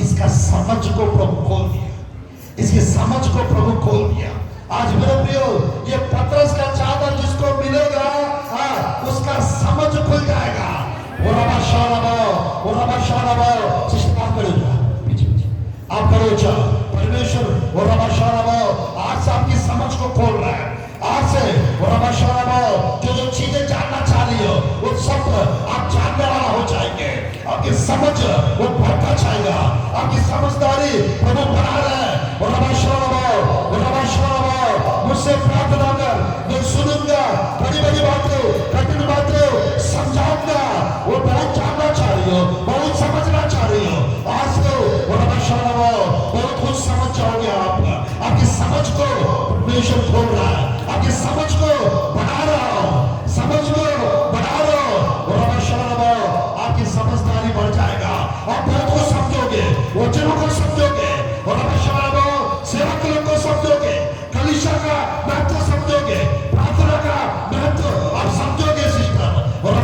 इसका समझ को प्रभु खोल दिया, इसकी समझ को प्रभु खोल दिया। आज मेरे प्रियो, ये पतरस का चादर जिसको मिलेगा उसका समझ खुल जाएगा। वो रबा शाराबो सिस्टम करेगा पीछे आप करो चा परमेश्वर वो रबा शाराबो आज से आपकी समझ को खोल रहा है। आज से वो रबा शाराबो जो चीजें जानना चाह रही हो वो सब आप जानने वाला हो जाएंगे। आपकी समझ वो बढ़ता जाएगा, आपकी समझदारी प्रभु बना रहे हैं। वो रबा शाराबो मुझसे प्रार्थना कर, मैं सुनूंगा, बड़ी बड़ी बातें कठिन बातें समझाऊंगा। वो बहुत जानना चाह रही हो, बहुत समझना चाह रही हो, आज तो बहुत कुछ समझ जाओगे। आप आपकी समझ को परमेश्वर खोल रहा है, आपकी समझ को बढ़ा रहा हो, समझ को बढ़ा रहा हो। आपकी समझदारी बढ़ जाएगा, आप बहुत कुछ समझोगे, वचनों को समझोगे, सेवक लोग को समझोगे, कलीसिया का महत्व समझोगे, प्रार्थना का महत्व आप समझोगे। सिस्टर और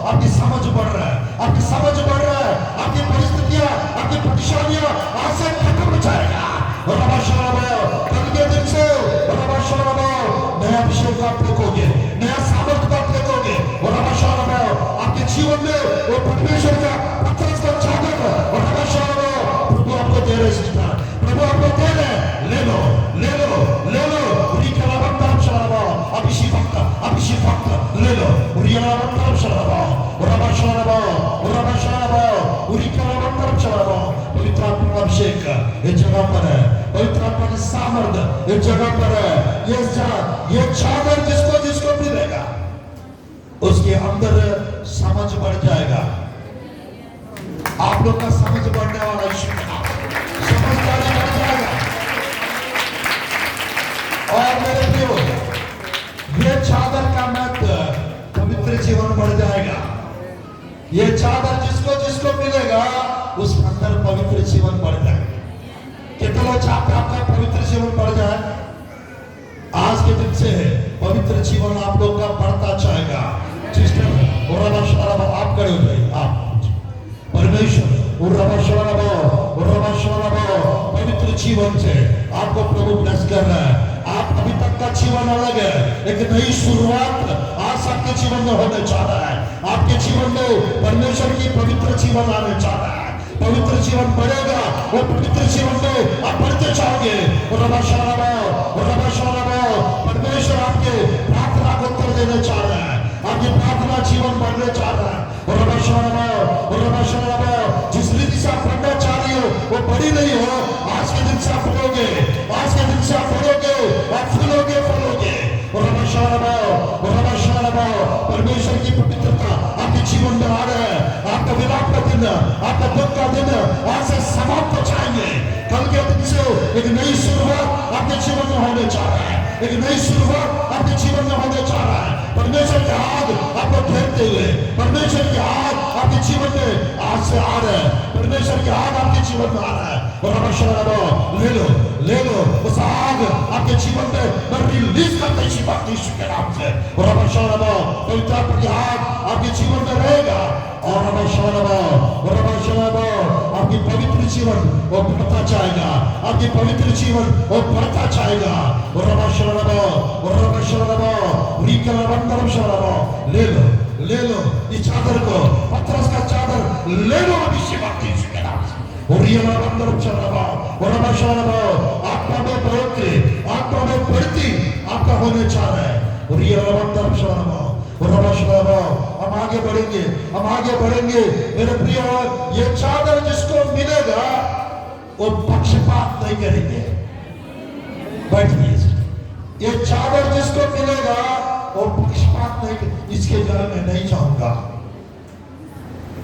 आपकी समझ बढ़ रहा है, आपकी समझ बढ़ रहा है, आपकी परिस्थितियां, आपकी परेशानियां आज से खत्म हो जाएगा। कल के दिन से नया अभिषेक आप देखोगे, नया सामर्थ्य आप देखोगे। आपके जीवन में वो परमेश्वर का पतरस का चादर प्रभु आपको दे रहे सिस्टर, प्रभु आपको दे रहे, ले लो ले लो ले लो। अभिषेक ले लो, पवित्र आत्मा अभिषेक इस जगह पर है, पवित्र आत्मा की सामर्थ्य इस जगह पर है। ये चादर जिसको जिसको मिलेगा उसके अंदर समझ बढ़ जाएगा। आप लोग का समझ बढ़ने वाला समझदारी बढ़ जाएगा। और मेरे प्रियो, ये चादर का महत्व पवित्र जीवन बढ़ जाएगा। ये चादर जिसको जिसको मिलेगा उसके अंदर पवित्र जीवन बढ़ जाएगा। कितने लोग चाहते आपका पवित्र जीवन बढ़ जाए? आज के दिन से पवित्र जीवन आप लोग का बढ़ता जाएगा। आप खड़े हो जाइए। आप परमेश्वर पवित्र जीवन से आपको प्रभु ब्लेस कर रहा है। आप अभी तक का जीवन अलग है, एक नई शुरुआत आज आपके जीवन में होने जा रहा है। आपके जीवन में परमेश्वर की पवित्र जीवन आने जा रहा है। पवित्र जीवन बढ़ेगा, वो पवित्र जीवन में आप बढ़ते जाओगे। परमेश्वर आपके प्रार्थना को उत्तर देने जा रहा है, आपकी प्रार्थना जीवन बढ़ने जा रहा है। जिस रीति से आप बढ़ना चाह रही हो वो बड़ी नहीं हो। आज के दिन से आप बढ़ोगे, आज के दिन से आप बढ़ोगे, आप फूलोगे फलोगे। परमेश्वर की पवित्रता आपके जीवन में आ रहा है। आपका विलाप का दिन, आपका दुख का दिन आज से समाप्त हो जाएंगे। कल के दिन से एक नई शुरुआत आपके जीवन में होने जा रहा है, एक नई शुरुआत आपके जीवन में होने जा रहा है। परमेश्वर के हाथ आपको घेरते हुए, परमेश्वर के हाथ आपके जीवन में आज से आ रहा है, परमेश्वर के हाथ आपके जीवन में आ रहा है। ले लो ले लो उस आग आपके जीवन में मैं रिलीज करते इसी बात के नाम से। पवित्र आत्मा की आग आपके जीवन में रहेगा और आपकी पवित्र जीवन वो बढ़ता जाएगा, आपकी पवित्र जीवन वो बढ़ता जाएगा। ले लो ले लो इस चादर को, पतरस का चादर ले लो अभिषेक के नाम से। आत्मा में बढ़ोतरी, आत्मा में बढ़ती आपका होने जा रहा है। हम आगे बढ़ेंगे, हम आगे बढ़ेंगे। मेरे प्रिय, ये चादर जिसको मिलेगा वो पक्षपात नहीं करेंगे। बैठिए। ये चादर जिसको मिलेगा वो पक्षपात नहीं करेंगे। इसके घर में नहीं जाऊंगा,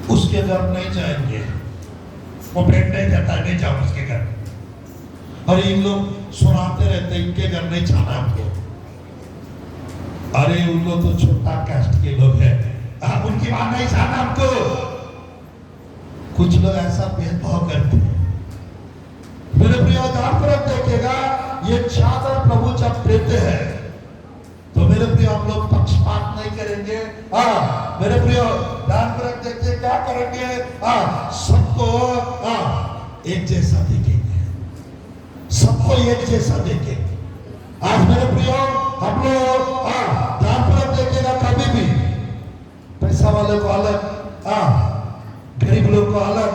उसके घर नहीं जाएंगे, वो भेंट नहीं देता है, नहीं जाओ उसके घर। और इन लोग सुनाते रहते इनके घर नहीं जाना हमको। अरे उन लोग तो छोटा कास्ट के लोग हैं, उनकी बात नहीं जाना हमको। कुछ लोग ऐसा भेदभाव करते हैं। मेरे प्रिय ध्यान पूर्वक देखिएगा, ये चादर प्रभु जब देते हैं तो मेरे प्रिय हम लोग पक्षपात नहीं करेंगे। मेरे प्रिय ध्यान पूर्वक देखिए, क्या करेंगे? सबको एक जैसा देखेंगे, सबको एक जैसा देखेंगे। आज मेरे प्रिय हम लोग ध्यान पूर्वक देखिएगा, कभी भी पैसा वाले को अलग, गरीब लोग को अलग,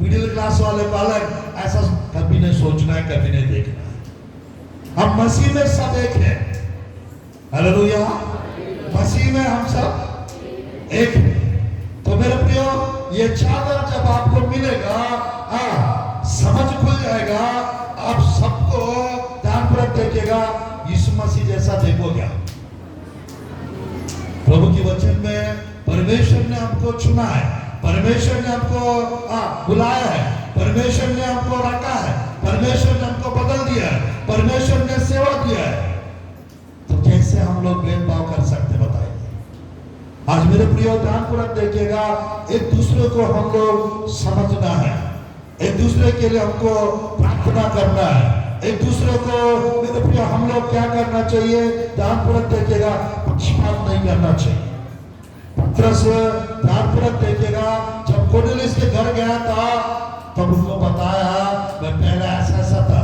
मिडिल क्लास वाले को अलग, ऐसा कभी नहीं सोचना है, कभी नहीं देखना है। हम मसीह में सब एक है। हालेलुया, मसीह में हम सब एक हैं। तो मेरे प्रियो, ये चादर जब आपको मिलेगा, समझ खुल जाएगा, आप सबको ध्यानपूर्वक देखिएगा, यीशु मसीह जैसा देखोगे। प्रभु की वचन में परमेश्वर ने हमको चुना है, परमेश्वर ने हमको बुलाया है, परमेश्वर ने हमको रखा है, परमेश्वर ने हमको बदल दिया है, परमेश्वर ने सेवा दिया है। तो कैसे हम लोग भेदभाव कर सकते बताइए? आज मेरे प्रियो ध्यानपूर्वक देखिएगा, एक दूसरे को हम लोग समझना है, एक दूसरे के लिए हमको प्रार्थना करना है, एक दूसरे को मेरे प्रियो हम लोग क्या करना चाहिए? ध्यानपूर्वक देखिएगा, पक्षपात नहीं करना चाहिए। पत्रस ध्यानपूर्वक देखिएगा, जब कोर्नेलियस के घर गया था तब उसको बताया, मैं पहले ऐसा ऐसा था,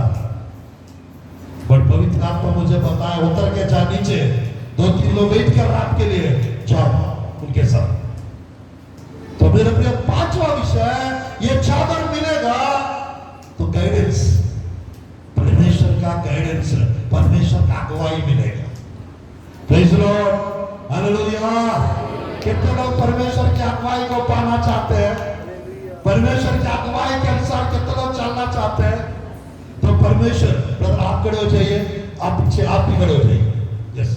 बट पवित्र आत्मा मुझे बताया उतर के जा नीचे, 2-3 लोग वेट कर रात के लिए, जाओ उनके साथ। तो मेरे प्रिय पांचवा विषय, ये चादर मिलेगा तो गाइडेंस, परमेश्वर का गाइडेंस, परमेश्वर का अगुवाई मिलेगा। Praise the Lord, hallelujah. कितने लोग परमेश्वर की अगुवाई को पाना चाहते हैं? परमेश्वर की अगुवाई के अनुसार कितने लोग चलना चाहते हैं? तो परमेश्वर, ब्रदर आप खड़े हो जाइए, आप पीछे, आप भी खड़े हो जाइए। यस,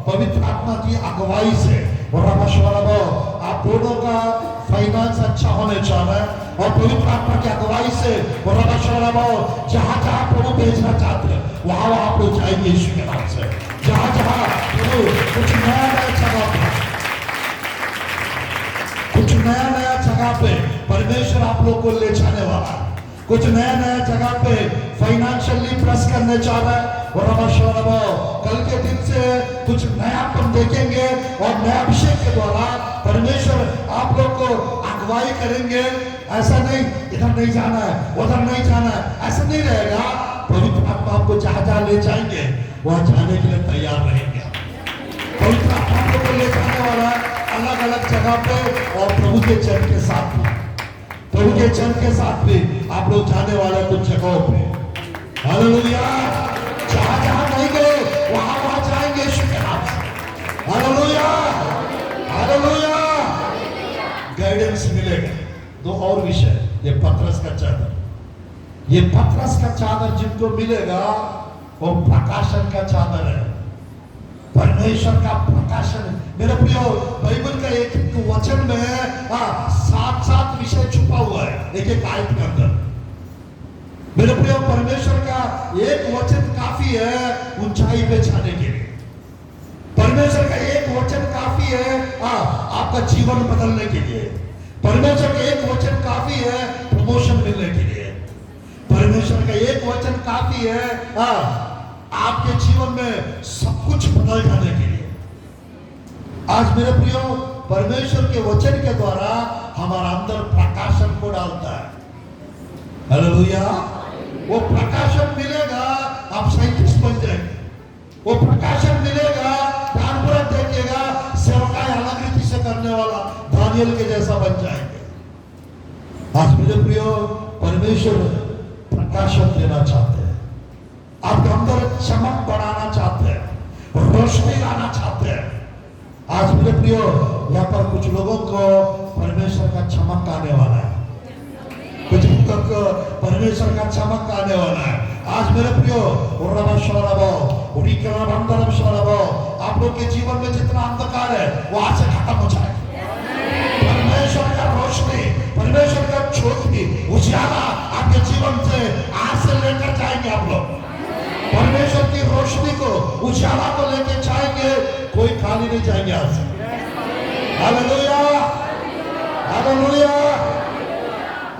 पवित्र आत्मा की अगुवाई से आप दोनों का फाइनेंस अच्छा होने चाहिए, और पवित्र आत्मा की अगुवाई से जहां जहां प्रभु भेजना चाहते हैं वहां वहां आप लोग जाएंगे यीशु के नाम से। जहां जहां प्रभु कुछ नया नया जगह पे, कुछ नया नया जगह पे परमेश्वर आप लोग को ले जाने वाला है, कुछ नया नया जगह पे फाइनेंशियली प्लस करने चाह रहा है। कल के दिन से कुछ नयापन देखेंगे, और नया अभिषेक के द्वारा परमेश्वर आप लोग को अगुवाई करेंगे। ऐसा नहीं इधर नहीं जाना है, उधर नहीं जाना है, ऐसा नहीं रहेगा। पवित्र आत्मा आपको जहां जहां ले जाएंगे वहां जाने के लिए तैयार रहेंगे। पवित्र आत्मा आपको ले जाने वाला है अलग अलग जगह पे, और प्रभु के जन के साथ भी, प्रभु के जन के साथ भी आप लोग जाने वाले कुछ जगहों पे। हालेलुया, जहां जहां नहीं गए वहां वहां जाएंगे यीशु के नाम से। हालेलुया, हालेलुया, गाइडेंस मिलेगा। दो और विषय, ये पतरस का चादर, ये पतरस का चादर जिनको मिलेगा वो प्रकाशन का चादर है, परमेश्वर का प्रकाशन। मेरे प्रियो, बाइबल का एक वचन में 7 विषय छुपा हुआ है एक एक आयत के अंदर। मेरे प्रियो, परमेश्वर का एक वचन काफी है ऊंचाई पे जाने के लिए। परमेश्वर का एक वचन काफी है आपका जीवन बदलने के लिए। परमेश्वर का एक वचन काफी है प्रमोशन मिलने के लिए। परमेश्वर का एक वचन काफी है आपके जीवन में सब कुछ बदल जाने के लिए। आज मेरे प्रियो, परमेश्वर के वचन के द्वारा हमारा अंदर प्रकाशन को डालता है। हालेलुया, वो प्रकाशन मिलेगा, आप साइंटिस्ट बन जाएंगे। वो प्रकाशन मिलेगा, ध्यानपूर्वक देखिएगा, सेवकाई अलग रीति से करने वाला दानियल के जैसा बन जाएंगे। आज मेरे प्रियो, परमेश्वर प्रकाशन देना चाहते हैं, आपके अंदर चमक बढ़ाना चाहते हैं, रोशनी लाना चाहते हैं। आज मेरे प्रियो, यहाँ पर कुछ लोगों को परमेश्वर का चमक आने वाला है, कुछ लोगों को परमेश्वर का चमक आने वाला है। आज मेरे प्रियो, आप लोग के जीवन में जितना अंधकार है वो आज से खत्म हो जाए। परमेश्वर का रोशनी, परमेश्वर का ज्योति, उजाला आपके जीवन से आज से लेकर जाएंगे आप लोग। परमेश्वर की रोशनी को, उजाला को लेकर जाएंगे, कोई खाली नहीं जाएंगे आज से। Hallelujah, hallelujah. हालेलुया।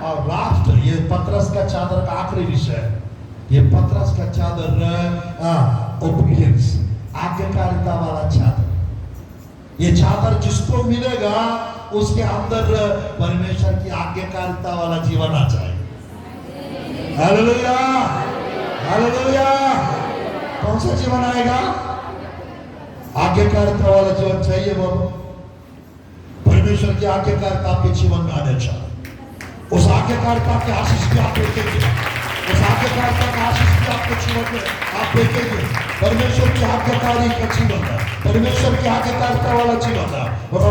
और राष्ट्र, ये पतरस का चादर का आखिरी विषय, ये पतरस का चादर ओबीडियंस, आज्ञाकारिता वाला चादर। ये चादर जिसको मिलेगा उसके अंदर परमेश्वर की आज्ञाकारिता वाला जीवन आ जाएगा। Hallelujah, hallelujah. कौन सा जीवन आएगा? आज्ञाकारिता वाला जीवन चाहिए बाबू। परमेश्वर की आज्ञाकारिता आपके जीवन में आने चाहिए। उस आज्ञाकारिता के आशीष भी आप देखेंगे, उस आज्ञाकारिता का आशीष भी आपके जीवन में आप देखेंगे। परमेश्वर की आज्ञाकारी का जीवन है, परमेश्वर की आज्ञाकारिता वाला जीवन है। और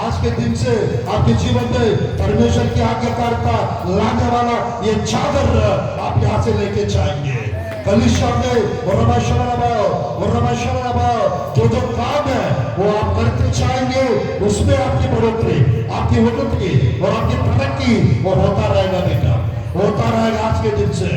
आज के दिन से आपके जीवन में परमेश्वर की आज्ञाकारिता लाने वाला ये चादर आप यहाँ से लेके जाएंगे। कलीसिया में जो जो काम है वो आप करते जाएंगे, उसमें आपकी बढ़ोतरी, आपकी उन्नति और आपकी तरक्की वो होता रहेगा बेटा, होता रहेगा आज के दिन से।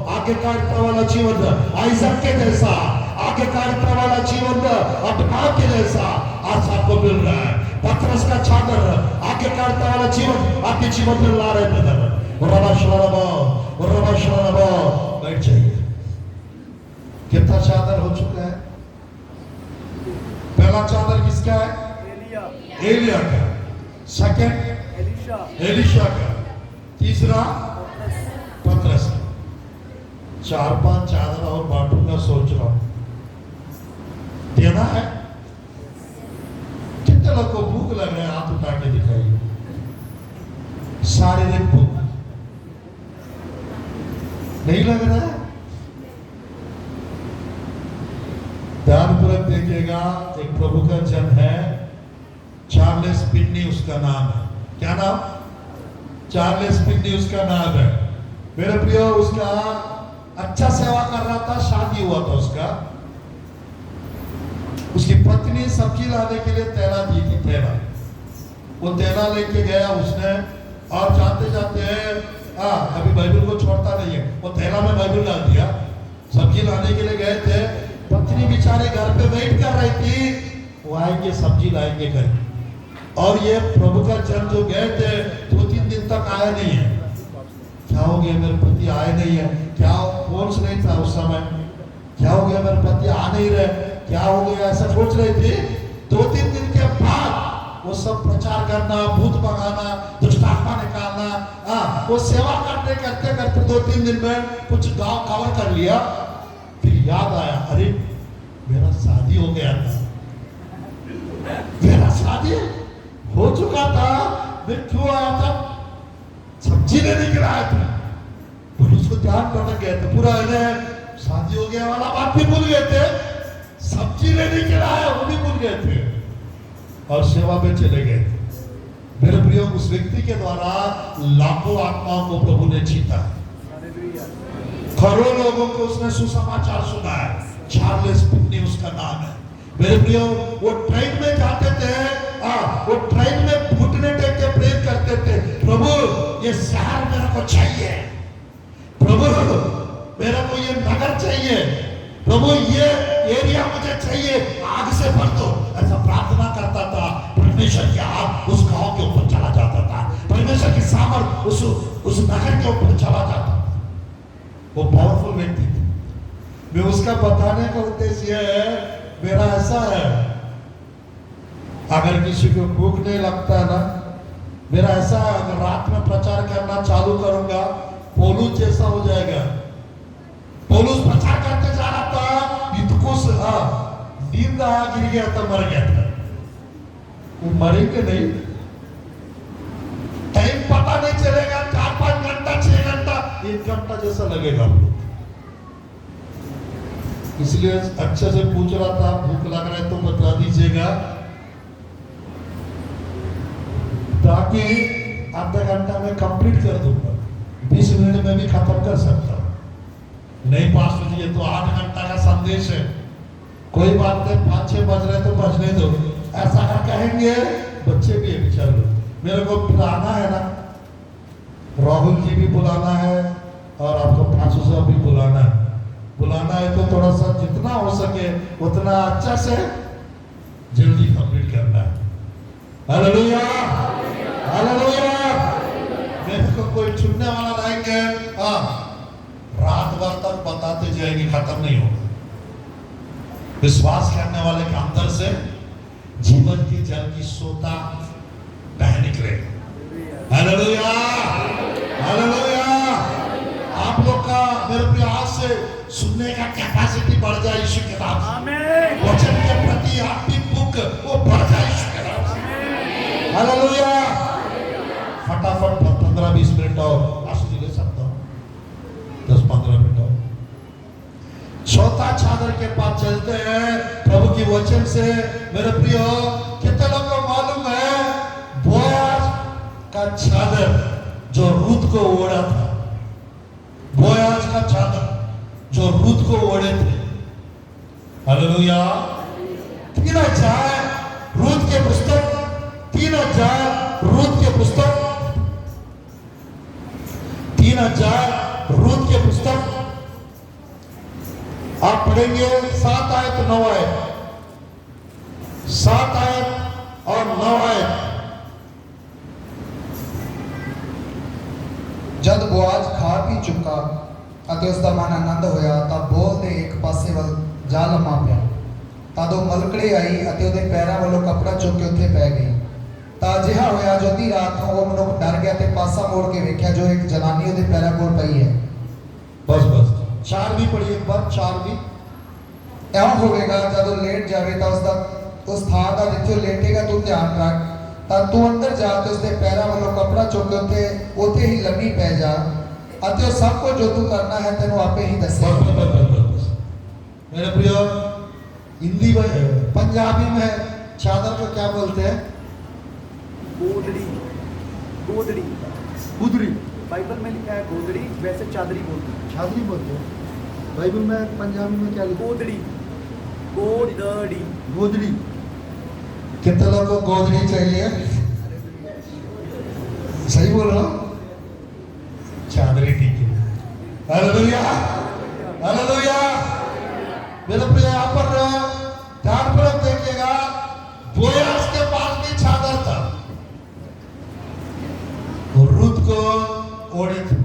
आज्ञाकारिता वाला जीवन आइजक के जैसा, आज्ञाकारिता वाला जीवन अब्राहम के जैसा आज आपको मिल रहा है। पतरस का चादर आज्ञाकारिता वाला जीवन आपके जीवन में ला रहे हैं। बैठ जाइए। कितना चादर हो चुका है? पहला चादर किसका है? एलिया का। सेकंड एलिशा का। तीसरा पतरस का। 4-5 चादर और बांटूंगा सोच रहा हूं। देना है? कितने लोग को भूख लग रहा है? हाथ उठा के दिखाइए। शारीरिक भूख नहीं लग रहा है? ध्यानपूर्वक देखिएगा। एक प्रभु का जन है, चार्ल्स पिन्नी उसका नाम है। क्या नाम? चार्ल्स पिन्नी उसका नाम है। मेरे प्रियो, उसका अच्छा सेवा कर रहा था, शादी हुआ था उसका। उसकी पत्नी सब्जी लाने के लिए थैला दी थी, थैला। वो थैला लेके गया उसने, और जाते जाते अभी बाइबल को छोड़ता नहीं है, वो थैला में बाइबल डाल दिया। सब्जी लाने के लिए गए थे, पत्नी बेचारे घर पे वेट कर रही थी, वो आएंगे सब्जी लाएंगे करके। और ये प्रभु का जन जो गए थे 2-3 दिन तक आया नहीं है। क्या हो गया मेरे पति आए नहीं है? क्या फोन नहीं था उस समय? क्या हो गया मेरे पति आ नहीं रहे? क्या हो गया? ऐसा सोच रही थी। 2-3 दिन के बाद वो सब प्रचार करना, भूत भगाना, दुष्ट आत्मा निकालना, वो सेवा करते करते करते 2-3 दिन में कुछ गांव कवर कर लिया। फिर याद आया, अरे मेरा शादी हो गया था, मेरा शादी हो चुका था, मैं क्यों आया था? सब्जी लेने के लिए आया था। और उसको ध्यान भटक गया था, पूरा शादी हो गया वाला बात भी भूल गए थे, सब्जी लेने के लिए आया वो भी भूल गए थे, और सेवा में चले गए। मेरे प्रियो, उस व्यक्ति के द्वारा लाखों आत्माओं को प्रभु ने जीता, करोड़ों लोगों को उसने सुसमाचार सुनाया। चार्ल्स पिन्नी उसका नाम है। मेरे प्रियो, वो ट्रेन में जाते थे, वो ट्रेन में घुटने टेक के प्रेयर करते थे, प्रभु ये शहर मेरे को चाहिए, प्रभु मेरे को ये नगर चाहिए, प्रभु ये एरिया मुझे चाहिए, आग से भर दो। ऐसा प्रार्थना करता था। परमेश्वर की आग उस गांव के ऊपर चला जाता था, परमेश्वर की सामर्थ उस नगर के ऊपर चला जाता था। वो पावरफुल व्यक्ति थे। मैं उसका बताने का उद्देश्य है, मेरा ऐसा है, अगर किसी को भूख नहीं लगता है ना, मेरा ऐसा है, अगर रात में प्रचार करना चालू करूंगा, पौलुस जैसा हो जाएगा। पौलुस प्रचार करते जा रहा था, इतको नींद आया, गिर गया था, मर गया था। वो मरेंगे नहीं, टाइम पता नहीं चलेगा, 4-5 घंटा, 6 घंटा, 1 घंटा जैसा लगेगा हम लोग। इसलिए अच्छे से पूछ रहा था, भूख लग रहा है तो बता दीजिएगा, ताकि आधा घंटा में कंप्लीट कर दूंगा, 20 मिनट में भी खत्म कर सकता हूं। नहीं पास ये तो 8 घंटा का संदेश है, कोई बात नहीं, 5-6 बज रहे तो बजने दो, ऐसा ना कहेंगे। बच्चे भी है बेचारे, मेरे को बुलाना है ना, राहुल जी भी बुलाना है और आपको 500 भी बुलाना है। बुलाना है तो थोड़ा सा जितना हो सके उतना अच्छा से जल्दी कंप्लीट करना है। Hallelujah, hallelujah. मेरे को कोई छुपने वाला नहीं है। हाँ, रात भर तक बताते जाएंगे, खत्म नहीं होगा। विश्वास करने वाले के अंदर से जीवन की जल की सोता बह निकलेगा। Hallelujah, hallelujah. आप लोग का मेरे प्रयास से सुनने का कैपेसिटी बढ़ जाए यीशु के नाम से। वचन के प्रति आपकी भूख वो बढ़ जाए यीशु के नाम से। हालेलुया। फटाफट 15-20 मिनट और आशीष ले सकता हूँ, 10-15 मिनट और। चौथा चादर के पास चलते हैं प्रभु की वचन से। मेरे प्रियो, कितने लोगों को मालूम है बोयाज का चादर जो रूत को ओढ़ा था, बोयाज का चादर जो रूत को ओढ़े थे। हालेलुया। 3000 रूत के पुस्तक, 3000 रूत के पुस्तक, 3000 रूत के पुस्तक आप पढ़ेंगे 7 आयत 9 आयत, 7 आयत और 9 आयत। ਜਦ ਬੋਆਜ਼ ਖਾ ਪੀ ਚੁੱਕਾ ਅਤੇ ਉਸ ਦਾ ਮਨ ਆਨੰਦ ਹੋਇਆ ਤਾਂ ਬੋਲ ਦੇ ਇੱਕ ਪਾਸੇ ਵੱਲ ਜਾ ਲੰਮਾ ਪਿਆ। ਤਦ ਉਹ ਮਲਕੜੇ ਆਈ ਅਤੇ ਉਹਦੇ ਪੈਰਾਂ ਵੱਲੋਂ ਕੱਪੜਾ ਚੁੱਕ ਕੇ ਉੱਥੇ ਪੈ ਗਈ। ਤਾਂ ਅਜਿਹਾ ਹੋਇਆ ਜੋ ਅੱਧੀ ਰਾਤ ਨੂੰ ਉਹ ਮਨੁੱਖ ਡਰ ਗਿਆ ਤੇ ਪਾਸਾ ਮੋੜ ਕੇ ਵੇਖਿਆ ਜੋ ਇੱਕ ਜਨਾਨੀ ਉਹਦੇ ਪੈਰਾਂ ਕੋਲ ਪਈ ਹੈ। बस बस 4 भी पढ़िए एक बार, 4 भी। ਇਉਂ ਹੋਵੇਗਾ ਜਦੋਂ ਲੇਟ ਜਾਵੇ ਤਾਂ ਉਸ ਥਾਂ ਦਾ ਜਿੱਥੇ ਉਹ ਲੇਟੇਗਾ ਤੂੰ ਧਿਆਨ ਰੱਖ, ਤਾਂ ਤੂੰ ਅੰਦਰ ਜਾ ਤੇ ਉਸਦੇ ਪੈਰਾਂ ਵੱਲੋਂ ਕੱਪੜਾ ਚੁੱਕ ਕੇ ਉੱਥੇ ਹੀ ਲੰਮੀ ਪੈ ਜਾ ਅਤੇ ਉਹ ਸਭ ਕੁਝ ਜੋ ਤੂੰ ਕਰਨਾ ਹੈ ਤੈਨੂੰ ਆਪੇ ਹੀ ਦੱਸੇ। बस। मेरे प्रिय, हिंदी में, पंजाबी में चादर को क्या बोलते हैं? गोदड़ी, गोदड़ी, गुदड़ी, बाइबल में लिखा है गोदड़ी, वैसे चादरी बोलते हैं। चादरी बोलते हैं। बाइबल में पंजाबी में क्या लिखा? गोदड़ी, गोदड़ी। गोदड़ी। कितने लोगों को गोदड़ी चाहिए? सही बोल रहा हूँ? चादरी ठीक है। Hallelujah, hallelujah. मेरे प्रिय, यहाँ पर ध्यानपूर्वक देखिएगा, बोयाज के पास भी चादर था, रूत को ओढ़े थे।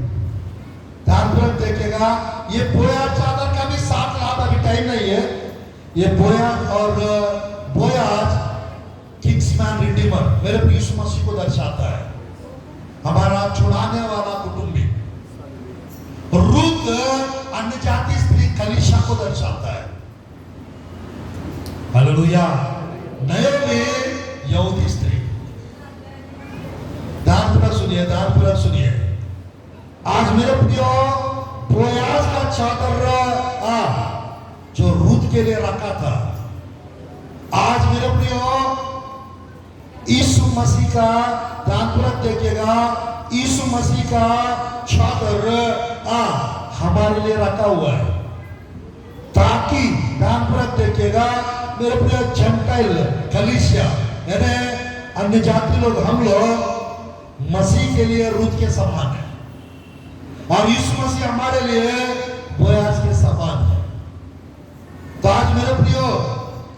ध्यानपूर्वक देखिएगा, ये बोयाज चादर का भी साथ लाभ, अभी टाइम नहीं है। ये बोयाज और बोयाज किंग्समैन रिडीमर, मेरे यीशु मसीह को दर्शाता है, हमारा छुड़ाने वाला कुटुंबी। रूत अन्य जाति स्त्री कलीशा को दर्शाता है। हालेलुया। नयोमी यहूदी स्त्री। ध्यानपूर्वक सुनिए, ध्यानपूर्वक सुनिए। आज मेरे प्रियो, बोयाज का चादर जो रूत के लिए रखा था, आज मेरे प्रियो यीशु मसीह का, ध्यानपूर्वक देखिएगा, यीशु मसीह का चादर हमारे लिए रखा हुआ है, ताकि ध्यानपूर्वक देखिएगा मेरे प्रिय, जेंटाइल कलीसिया यानी अन्य जाति लोग, हम लोग मसीह के लिए रूत के समान है और यीशु मसीह हमारे लिए बोयाज के समान है। तो आज मेरे प्रियो,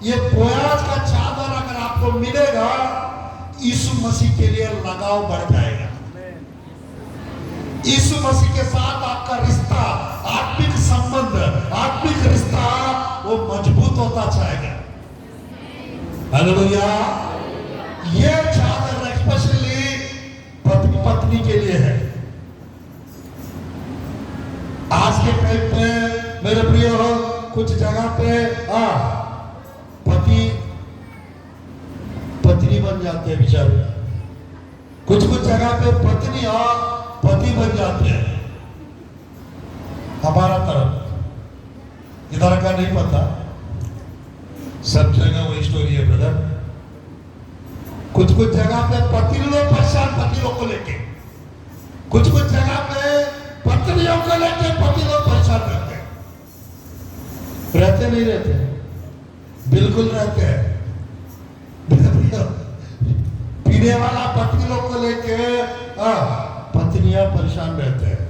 ये बोयाज का चादर अगर आपको मिलेगा, यीशु मसीह के लिए लगाव बढ़ जाएगा। यीशु मसीह के साथ आपका रिश्ता, आत्मिक संबंध, आत्मिक रिश्ता वो मजबूत होता जाएगा। हालेलुया। ये चादर स्पेशली पत्नी पत्नी के लिए है। आज के टाइम पे मेरे प्रिय, कुछ जगह पे पति पत्नी बन जाते हैं बेचारे, कुछ जगह पे पत्नी और पति बन जाते हैं। हमारा तरफ इधर का नहीं पता, सब जगह वही स्टोरी है ब्रदर। कुछ जगह पे पति लोग परेशान पति लोग को लेके, कुछ जगह पे पत्नियों को लेके पति लोग परेशान रहते नहीं रहते, बिल्कुल रहते हैं। पीने वाला पत्नी लोग को लेके पत्नियां परेशान रहते हैं।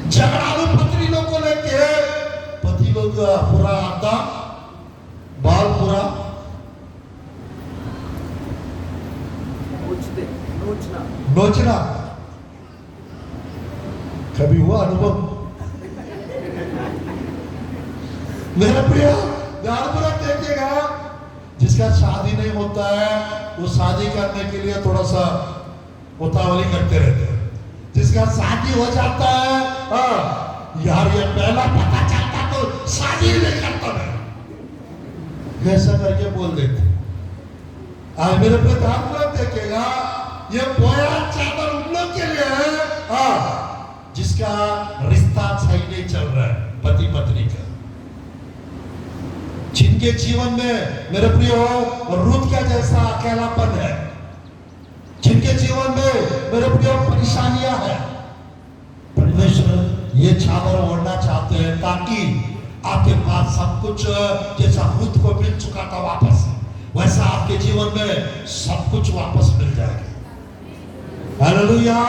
झगड़ालू पत्नी लोग को लेके पति लोग पूरा आता बाल पूरा लोचना कभी हुआ अनुभव? मेरे प्रिय ध्यानपूर्वक देखिएगा, जिसका शादी नहीं होता है वो शादी करने के लिए थोड़ा सा उतावली करते रहते हैं। जिसका शादी हो जाता है, यार ये पहला पता चलता तो शादी नहीं करता मैं, ऐसा करके बोल देते। आज मेरे पे ध्यानपूर्वक देखिएगा, ये बोया चादर उन लोग के लिए है जिसका रिश्ता सही नहीं चल रहा है, पति पत्नी का, जिनके जीवन में मेरे प्रियो रूत का जैसा अकेलापन है, जिनके जीवन में मेरे प्रियो परेशानियां हैं। परमेश्वर ये चादर ओढ़ना चाहते हैं ताकि आपके पास सब कुछ जैसा रूत को मिल चुका था वापस, वैसा आपके जीवन में सब कुछ वापस मिल जाएगा। Hallelujah,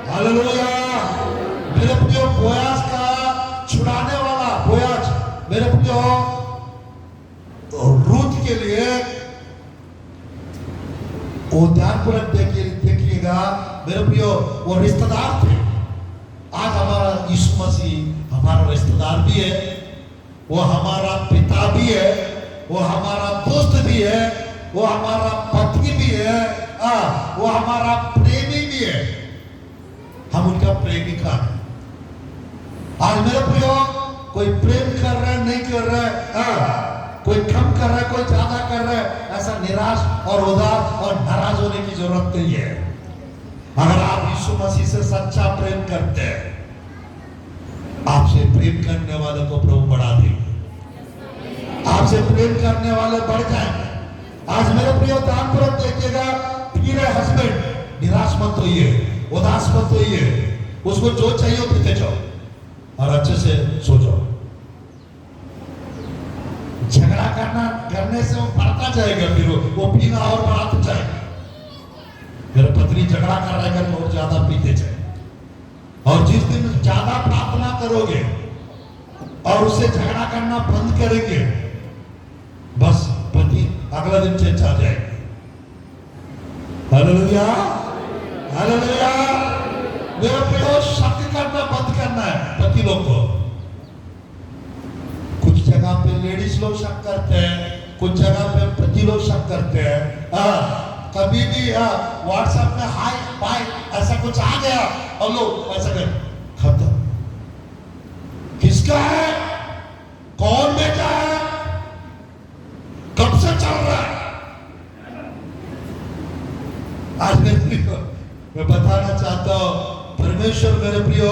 hallelujah. मेरे प्रियो बोयाज का छुड़ाने वाला बोयाज मेरे प्रियो रूत के लिए वो ध्यानपूर्वक देखिएगा मेरे प्रियो, वो रिश्तेदार थे। आज हमारा यीशु मसीह हमारा रिश्तेदार भी है, वो हमारा पिता भी है, वो हमारा दोस्त भी है, वो हमारा पति भी है, वो हमारा प्रेमी भी है, हम उनका प्रेमिका है। आज मेरे प्रियो कोई प्रेम कर रहा है नहीं कर रहा है, कोई कम कर रहा है कोई ज्यादा कर रहा है, ऐसा निराश और उदास और नाराज होने की जरूरत नहीं है। अगर आप यीशु मसीह से सच्चा प्रेम करते हैं, आपसे प्रेम करने वाले को प्रभु बढ़ा देंगे, आपसे प्रेम करने वाले बढ़ जाएंगे। आज मेरे प्रियो ध्यानपूर्वक देखिएगा, तेरे हस्बैंड निराश मत होइए, उदास मत होइए, उसको जो चाहिए वो देते जाओ और अच्छे से सो जाओ। झगड़ा करने से वो बढ़ता जाएगा, फिर वो पीना और बढ़ाते जाएगा। मेरे पत्नी झगड़ा कर रहा है और ज्यादा पीते जाए, और जिस दिन ज्यादा प्रार्थना करोगे और उसे झगड़ा करना बंद करेंगे, बस पति अगला दिन चेंज आ जाएगा। Hallelujah, hallelujah. मेरे प्रियो शक करना बंद करना है पति लोग को। कुछ जगह पे लेडीज लोग शक करते हैं, कुछ जगह पे पति लोग शक करते हैं। कभी भी व्हाट्सएप में हाय बाय ऐसा कुछ आ गया और लोग ऐसा कर खत्म। किसका है, कौन बेटा है, कब से चल रहा है? आज मैं बताना चाहता हूं, परमेश्वर मेरे प्रियो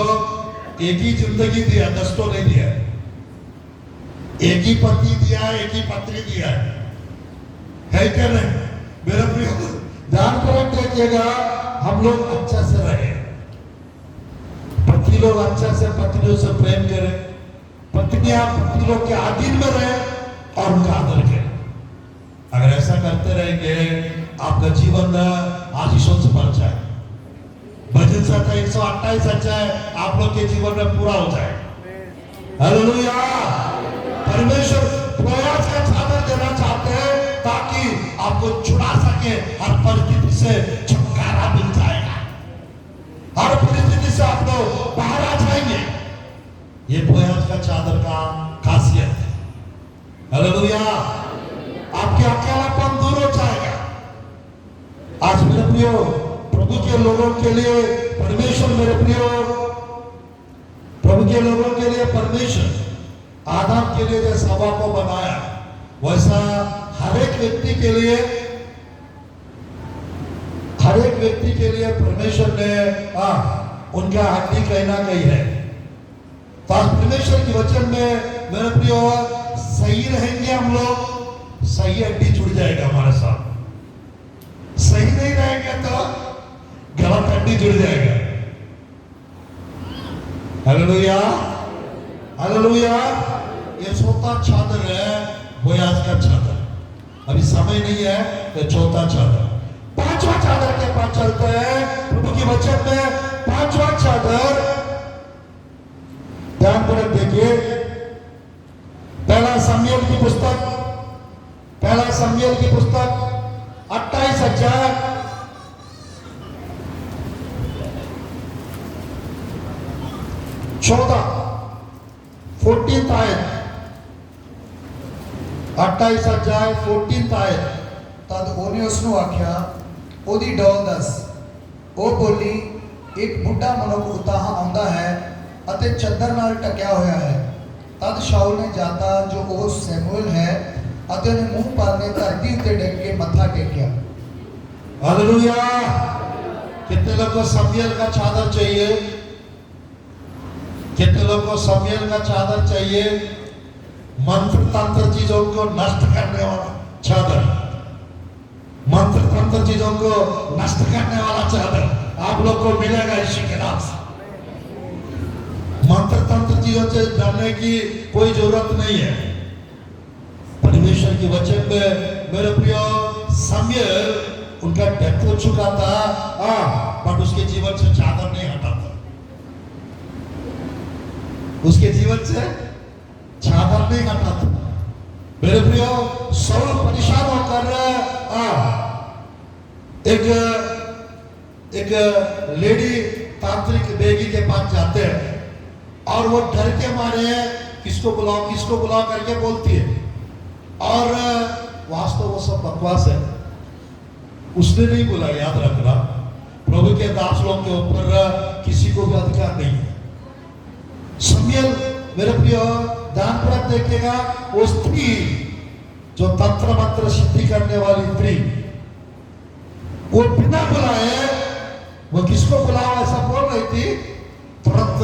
एक ही जिंदगी दिया, दस्तों नहीं दिया, एक ही पति दिया, एक ही पत्नी दिया है क्या नहीं? मेरे प्रियो ध्यानपूर्वक देखिएगा, हम लोग अच्छा से रहे, पति लोग अच्छा से पत्नियों से प्रेम करें, पत्नियां पति लोग के अधीन में रहे और उनका आदर करें। अगर ऐसा करते रहेंगे, आपका जीवन आशीषों से भर जाए। भजन संख्या 128 अच्छा है, आप लोग के जीवन में पूरा हो जाए। हालेलुया। परमेश्वर प्रयास का चादर देना चाहते हैं ताकि आपको छुड़ा सके, हर परिस्थिति से छुटकारा मिल जाएगा, हर परिस्थिति से आप लोग बाहर आ जाएंगे। ये प्रयास का चादर का खासियत है। हालेलुया। आपके अकेलापन दूर हो जाएगा। आज मेरे प्रियो प्रभु के लोगों के लिए परमेश्वर, मेरे प्रियो प्रभु के लोगों के लिए परमेश्वर आदम के लिए जैसा हवा को बनाया, वैसा हर एक व्यक्ति के लिए परमेश्वर ने उनका हड्डी कहीं ना कहीं है। तो आज परमेश्वर के वचन में मेरे प्रियो सही रहेंगे हम लोग, सही हड्डी जुड़ जाएगा हमारे साथ। सही नहीं रहेंगे तो गलत हड्डी जुड़ जाएगा। Hallelujah, hallelujah. ये चौथा चादर है, बोयाज का चादर। अभी समय नहीं है तो चौथा चादर। पांचवा चादर के पास चलते हैं। प्रभु के वचन में पांचवा चादर ध्यानपूर्वक देखिए। पहला शमूएल की पुस्तक 28 अध्याय आयत, 28 अध्याय 14 आयत। ਤਦ ਉਹਨੇ ਉਸ ਨੂੰ ਆਖਿਆ, ਉਹਦੀ ਡੌਲ ਦੱਸ। ਉਹ ਬੋਲੀ, ਇੱਕ ਬੁੱਢਾ ਮਨੁੱਖ ਉਤਾਹਾਂ ਆਉਂਦਾ ਹੈ ਅਤੇ ਚੱਦਰ ਨਾਲ ਢਕਿਆ ਹੋਇਆ ਹੈ। ਤਦ ਸ਼ਾਉਲ ਨੇ ਜਾਤਾ ਜੋ ਉਹ ਸੈਮੂਅਲ ਹੈ ਅਤੇ ਉਹਨੇ ਮੂੰਹ ਪਾਰਨੇ ਧਰਤੀ ਉੱਤੇ ਡਿੱਗ ਕੇ ਮੱਥਾ ਟੇਕਿਆ। हालेलुया। कितने लोग को शमूएल का चादर चाहिए? कितने लोग को शमूएल का चादर चाहिए? मंत्र तंत्र चीजों को नष्ट करने वाला चादर, मंत्र तंत्र चीजों को नष्ट करने वाला चादर आप लोग को मिलेगा यीशु के नाम से। मंत्र तंत्र चीजों से डरने की कोई जरूरत नहीं है। परमेश्वर की वचन में मेरे प्रिय शमूएल उनका डेथ हो चुका था, बट उसके जीवन से चादर नहीं हटा था। उसके जीवन से चादर नहीं हटा था। मेरे प्रियो, शाऊल परेशान होकर एक लेडी तांत्रिक बेगी के पास जाते हैं और वो डर के मारे किसको बुलाओ करके बोलती है, और वास्तव वो सब बकवास है। उसने नहीं बोला, याद रखना, प्रभु के दास लोग के ऊपर किसी को भी अधिकार नहीं है। शमूएल मेरे प्रिय ध्यानपूर्वक देखिएगा, वो स्त्री जो तंत्र मंत्र सिद्धि करने वाली स्त्री, वो बिना बुलाए, वो किसको बुलाओ ऐसा बोल रही थी, तुरंत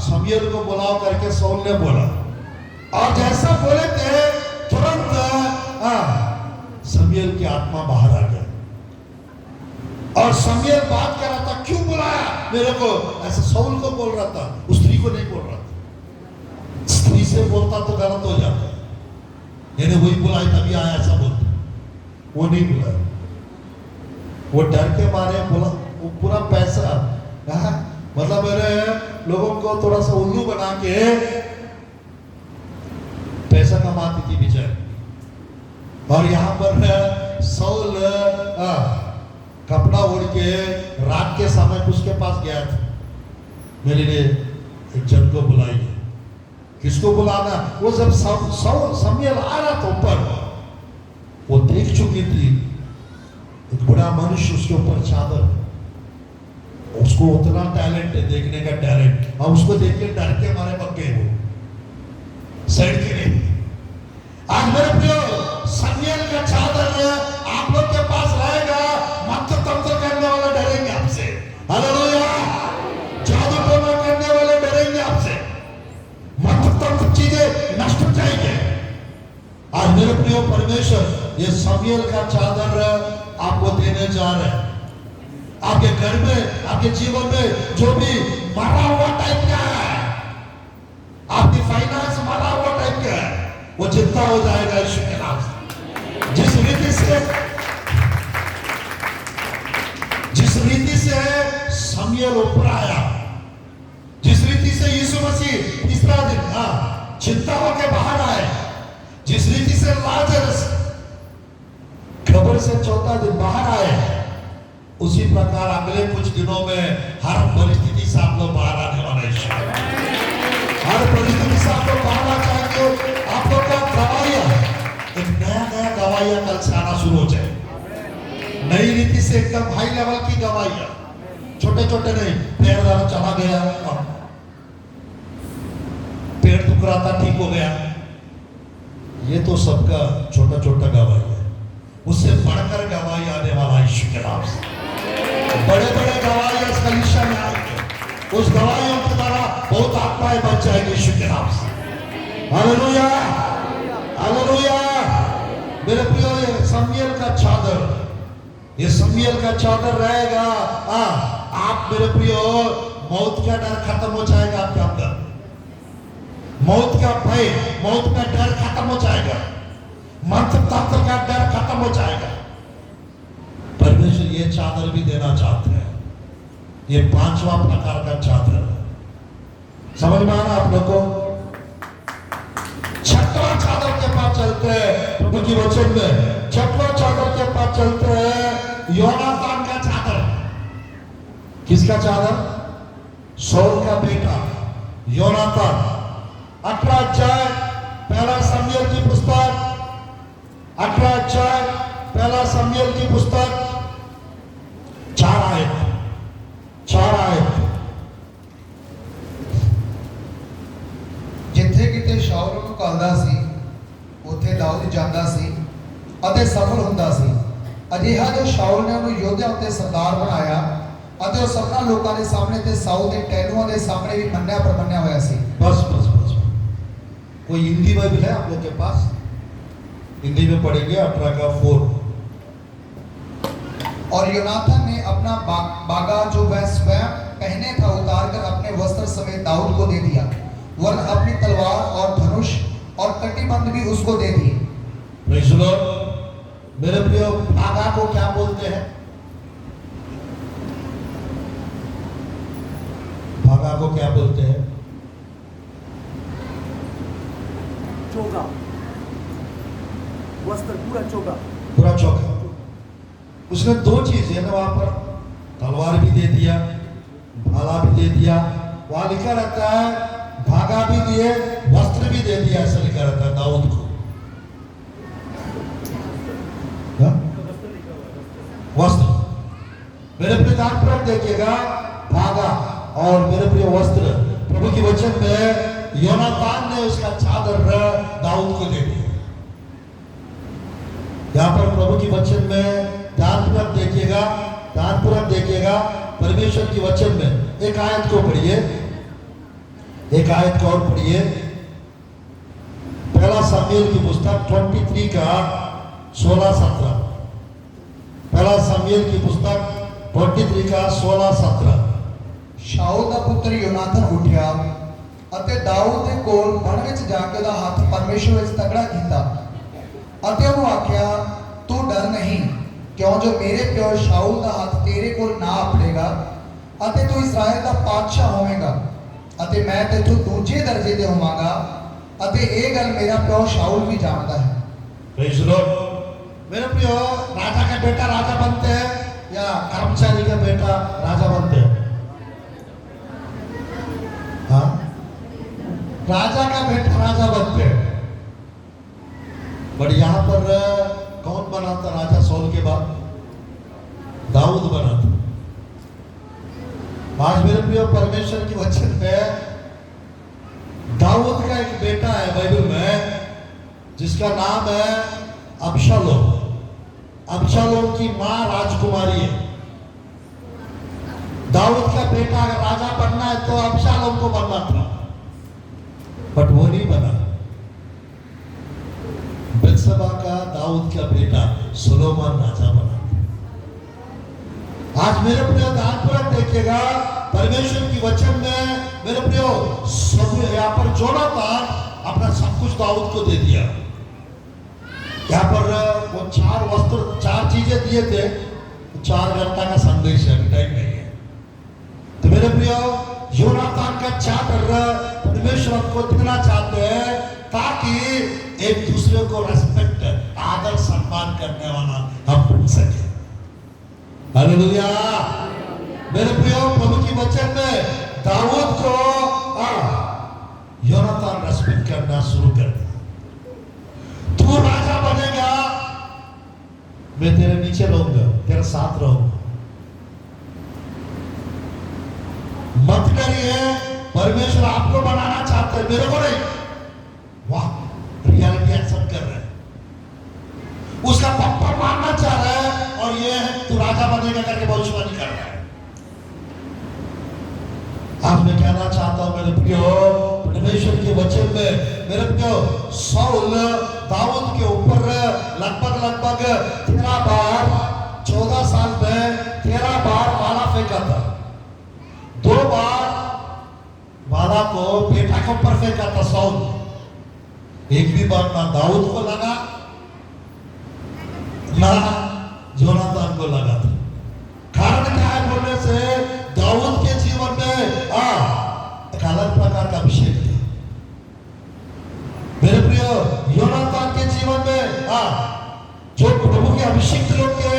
शमूएल को बुलाओ करके शाऊल ने बोला, और जैसा बोले थे तुरंत शमूएल की आत्मा बाहर आ गया। और शमूएल बात कर रहा था, क्यों बुलाया मेरे को, ऐसा शाऊल को बोल रहा था, उस स्त्री को नहीं बोल रहा था। स्त्री से बोलता तो गलत हो जाता, यानी वही बुलाई तभी आया ऐसा बोलता, वो नहीं बुलाया। वो डर के मारे बोला, वो पूरा पैसा मतलब मेरे लोगों को थोड़ा सा उल्लू बना के पैसा कमाती थी बेचारी। और यहाँ पर शाऊल कपड़ा ओढ़ के रात के समय उसके पास गया था, मेरे लिए एक जन को बुलाई। किसको बुलाना? वो जब शमूएल आ रहा था ऊपर, वो देख चुकी थी एक बड़ा मनुष्य, उसके ऊपर चादर, उसको उतना टैलेंट है, देखने का टैलेंट, और उसको देख के डर के मारे पक गए वो साइड के नहीं। आज मेरे प्रियो, शमूएल का चादर आप लोग के पास रहेगा, मंत्र तंत्र करने वाले डरेंगे आपसे, हालेलुया। जादू टोना करने वाले डरेंगे आपसे, मंत्र तंत्र चीजें नष्ट हो जाएंगे। आज मेरे प्रियो परमेश्वर ये शमूएल का चादर आपको देने जा रहे हैं। आपके घर में, आपके जीवन में जो भी मरा हुआ टाइप का है, आपकी फाइनेंस मरा हुआ टाइप का है, वो जिंदा हो जाएगा यीशु के नाम से। जिस रीति से शमूएल ऊपर आया, जिस रीति से यीशु मसीह तीसरा दिन चिंता होकर बाहर आए, जिस रीति से लाजरस कब्र से चौथा दिन बाहर आए, उसी प्रकार अगले कुछ दिनों में हर परिस्थिति से आप लोग बाहर आने वाले हैं। हर परिस्थिति से आप लोग बाहर आ जाएंगे। आप लोग का गवाहियां, एक नया गवाहियां कल से आना शुरू हो जाए, नई रीति से एकदम हाई लेवल की गवाहियां, छोटे छोटे नहीं, पैर दाना चला गया, पेड़ दुख रहा था ठीक हो गया, ये तो सबका छोटा छोटा गवाही है। उससे बढ़कर गवाही आने वाला यीशु के नाम से, बड़े बड़े गवाही इस कलीसिया में आएंगे, उस गवाहियों के द्वारा बहुत आत्माएं बच जाएंगी यीशु के नाम से, हालेलुया हालेलुया। मेरे प्रियो, ये शमूएल का चादर, ये शमूएल का चादर रहेगा। आप मेरे प्रियो, मौत का डर खत्म हो जाएगा आपके अंदर, मौत का भय, मौत का डर खत्म हो जाएगा, मंत्र तंत्र का डर खत्म हो जाएगा। परमेश्वर ये चादर भी देना चाहते हैं, ये पांचवा प्रकार का चादर है। समझ में आना आप लोग को? छठवां चादर के पास चलते हैं, प्रभु की वचन में छठवां चादर के पास चलते हैं, योनातान का चादर। किसका चादर? शाऊल का बेटा योनातान। 18 अध्याय पहला शमूएल की पुस्तक, 18 अध्याय पहला शमूएल की पुस्तक, 4 आयत। ਜਿੱਥੇ ਕਿਤੇ ਸ਼ਾਉਲ ਨੂੰ ਘੱਲਦਾ ਸੀ ਉੱਥੇ ਦਾਊਦ ਜਾਂਦਾ ਸੀ ਅਤੇ ਸਫਲ ਹੁੰਦਾ ਸੀ। ਅਜਿਹਾ ਜੋ ਸ਼ਾਉਲ ਨੇ ਉਹਨੂੰ ਯੋਧਿਆਂ ਉੱਤੇ ਸਰਦਾਰ ਬਣਾਇਆ ਅਤੇ ਉਹ ਸਭਨਾਂ ਲੋਕਾਂ ਦੇ ਸਾਹਮਣੇ ਤੇ ਸਾਊ ਦੇ ਟਹਿਲੂਆਂ ਦੇ ਸਾਹਮਣੇ ਵੀ ਮੰਨਿਆ ਪ੍ਰਮੰਨਿਆ ਹੋਇਆ ਸੀ। बस बस बस। कोई हिंदी बाइबल है आप लोग के पास? हिंदी में पढ़ेंगे 18 का 4। और योनाथन ने अपना बागा जो वह स्वयं पहने था उतार कर अपने वस्त्र समेत दाऊद को दे दिया, वरन अपनी तलवार और धनुष और कटिबंध भी उसको दे दिए। Praise the Lord। मेरे प्रियो, भागा को क्या बोलते हैं? भागा को क्या बोलते हैं? चोगा, वस्त्र पूरा चोगा। पूरा चौका। उसने 2 चीज है ना वहां पर, तलवार भी दे दिया, भाला भी दे दिया। वहां लिखा रहता है भागा भी दिए, वस्त्र भी दे दिया, ऐसा लिखा रहता है दाऊद को। हाँ? वस्त्र। मेरे प्रिय ध्यानपूर्वक देखिएगा, भागा और मेरे प्रिय वस्त्र प्रभु की वचन में योनातान ने उसका चादर दाऊद को दे दिया। यहाँ पर प्रभु की वचन में ध्यानपूर्वक देखिएगा, ध्यानपूर्वक देखिएगा, परमेश्वर की वचन में एक आयत को पढ़िए, एक आयत को और पढ़िए। पहला शमूएल की पुस्तक 23 का 16-17। पहला शमूएल की पुस्तक 23 का 16-17। ਸ਼ਾਉਲ ਦਾ ਪੁੱਤਰ ਯੋਨਾਥਨ ਉੱਠਿਆ ਅਤੇ ਦਾਊਦ ਦੇ ਕੋਲ ਬਣ ਵਿੱਚ ਜਾ ਕੇ ਉਹਦਾ ਹੱਥ ਪਰਮੇਸ਼ਰ ਵਿੱਚ ਤਗੜਾ ਕੀਤਾ ਅਤੇ ਉਹਨੂੰ ਆਖਿਆ, ਤੂੰ ਡਰ ਨਹੀਂ, ਕਿਉਂ ਜੋ ਮੇਰੇ ਪਿਓ ਸ਼ਾਉਲ ਦਾ ਹੱਥ ਤੇਰੇ ਕੋਲ ਨਾ ਆਪੜੇਗਾ ਅਤੇ ਤੂੰ ਇਸਰਾਇਲ ਦਾ ਪਾਤਸ਼ਾਹ ਹੋਵੇਂਗਾ ਅਤੇ ਮੈਂ ਤੇਥੋਂ ਦੂਜੇ ਦਰਜੇ ਦੇ ਹੋਵਾਂਗਾ ਅਤੇ ਇਹ ਗੱਲ ਮੇਰਾ ਪਿਓ ਸ਼ਾਉਲ ਵੀ ਜਾਣਦਾ ਹੈ। Praise the Lord। मेरे प्रियो, राजा का बेटा राजा बनते हैं या कर्मचारी का बेटा राजा बनते हैं? हाँ? राजा का बेटा राजा बनते हैं। बट यहाँ पर कौन बना था राजा सौल के बाद? दाऊद बना था। आज मेरे प्रियो, परमेश्वर की वचन में दाऊद का एक बेटा है बाइबल में, जिसका नाम है अबशालोम। अबशालोम की मां राजकुमारी है। दाऊद का बेटा अगर राजा बनना है तो अबशालोम को बनना था, बट वो नहीं बना। बेतशेबा का दाऊद का बेटा सुलेमान राजा बना। आज मेरे प्रियो ध्यानपूर्वक देखिएगा, परमेश्वर की वचन में मेरे प्रियो सब यहाँ पर जोनातान अपना सब कुछ दाऊद को दे दिया। यहाँ पर वो 4 वस्त्र 4 चीजें दिए थे। 4 घंटा का संदेश है, टाइम नहीं है। तो मेरे प्रियो, योनातान का चादर परमेश्वर को देना चाहते हैं ताकि एक दूसरे को रेस्पेक्ट, आदर सम्मान करने वाला हम बन सके। हालेलुया। मेरे प्रियो, प्रभु की वचन में दाऊद को योनातान रेस्पेक्ट करना शुरू कर दिया। तू राजा बनेगा, मैं तेरे नीचे रहूंगा, तेरे साथ रहूंगा। मत करिए, परमेश्वर आपको बनाना चाहते हैं, मेरे को नहीं। वाह, रियलिटी एक्सेप्ट कर रहे हैं। उसका पप्पा मानना चाह रहा है और ये तू राजा बनेगा करके भविष्यवाणी कर रहा है। आज मैं कहना चाहता हूं मेरे प्रियो, परमेश्वर के वचन में मेरे प्रियो, शाऊल दाऊद के ऊपर लगभग 13 बार, 14 साल में 13 बार भाला फेंका था। 2 बार भाला को बेटा के ऊपर फेंका था शाऊल। एक भी बार ना दाऊद को लगा ना योनातान को लगा था। कारण क्या है बोलने से, दाऊद के जीवन में एक अलग प्रकार का अभिषेक था। मेरे प्रियो, योनातान के जीवन में जो प्रभु के अभिषेक लोग के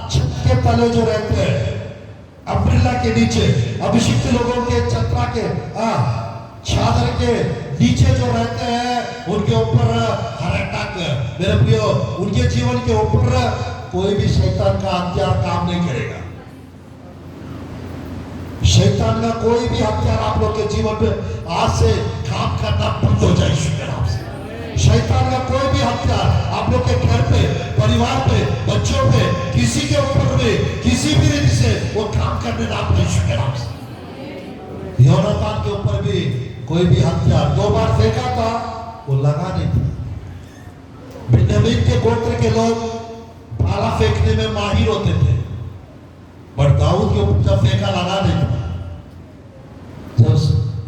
छत के तले जो रहते हैं, अम्ब्रेला के नीचे अभिषिक्त लोगों के छत्रा के चादर के नीचे जो रहते हैं उनके ऊपर हर अटैक, मेरे प्रियो, उनके जीवन के ऊपर कोई भी शैतान का हथियार काम नहीं करेगा। शैतान का कोई भी हथियार आप लोग के जीवन में आज से काम करना बंद हो जाए यीशु के नाम से। शैतान का कोई भी हथियार आप लोग के घर पे, परिवार पे, बच्चों पे, किसी के ऊपर में किसी भी रीति से वो काम करने ना पाए यीशु के नाम से। योनातान के ऊपर भी कोई भी हथियार 2 बार फेंका था, वो लगा नहीं था। बिन्यामीन के गोत्र के लोग भाला फेंकने में माहिर होते थे, पर दाऊद के ऊपर जब फेंका लगा नहीं था। जब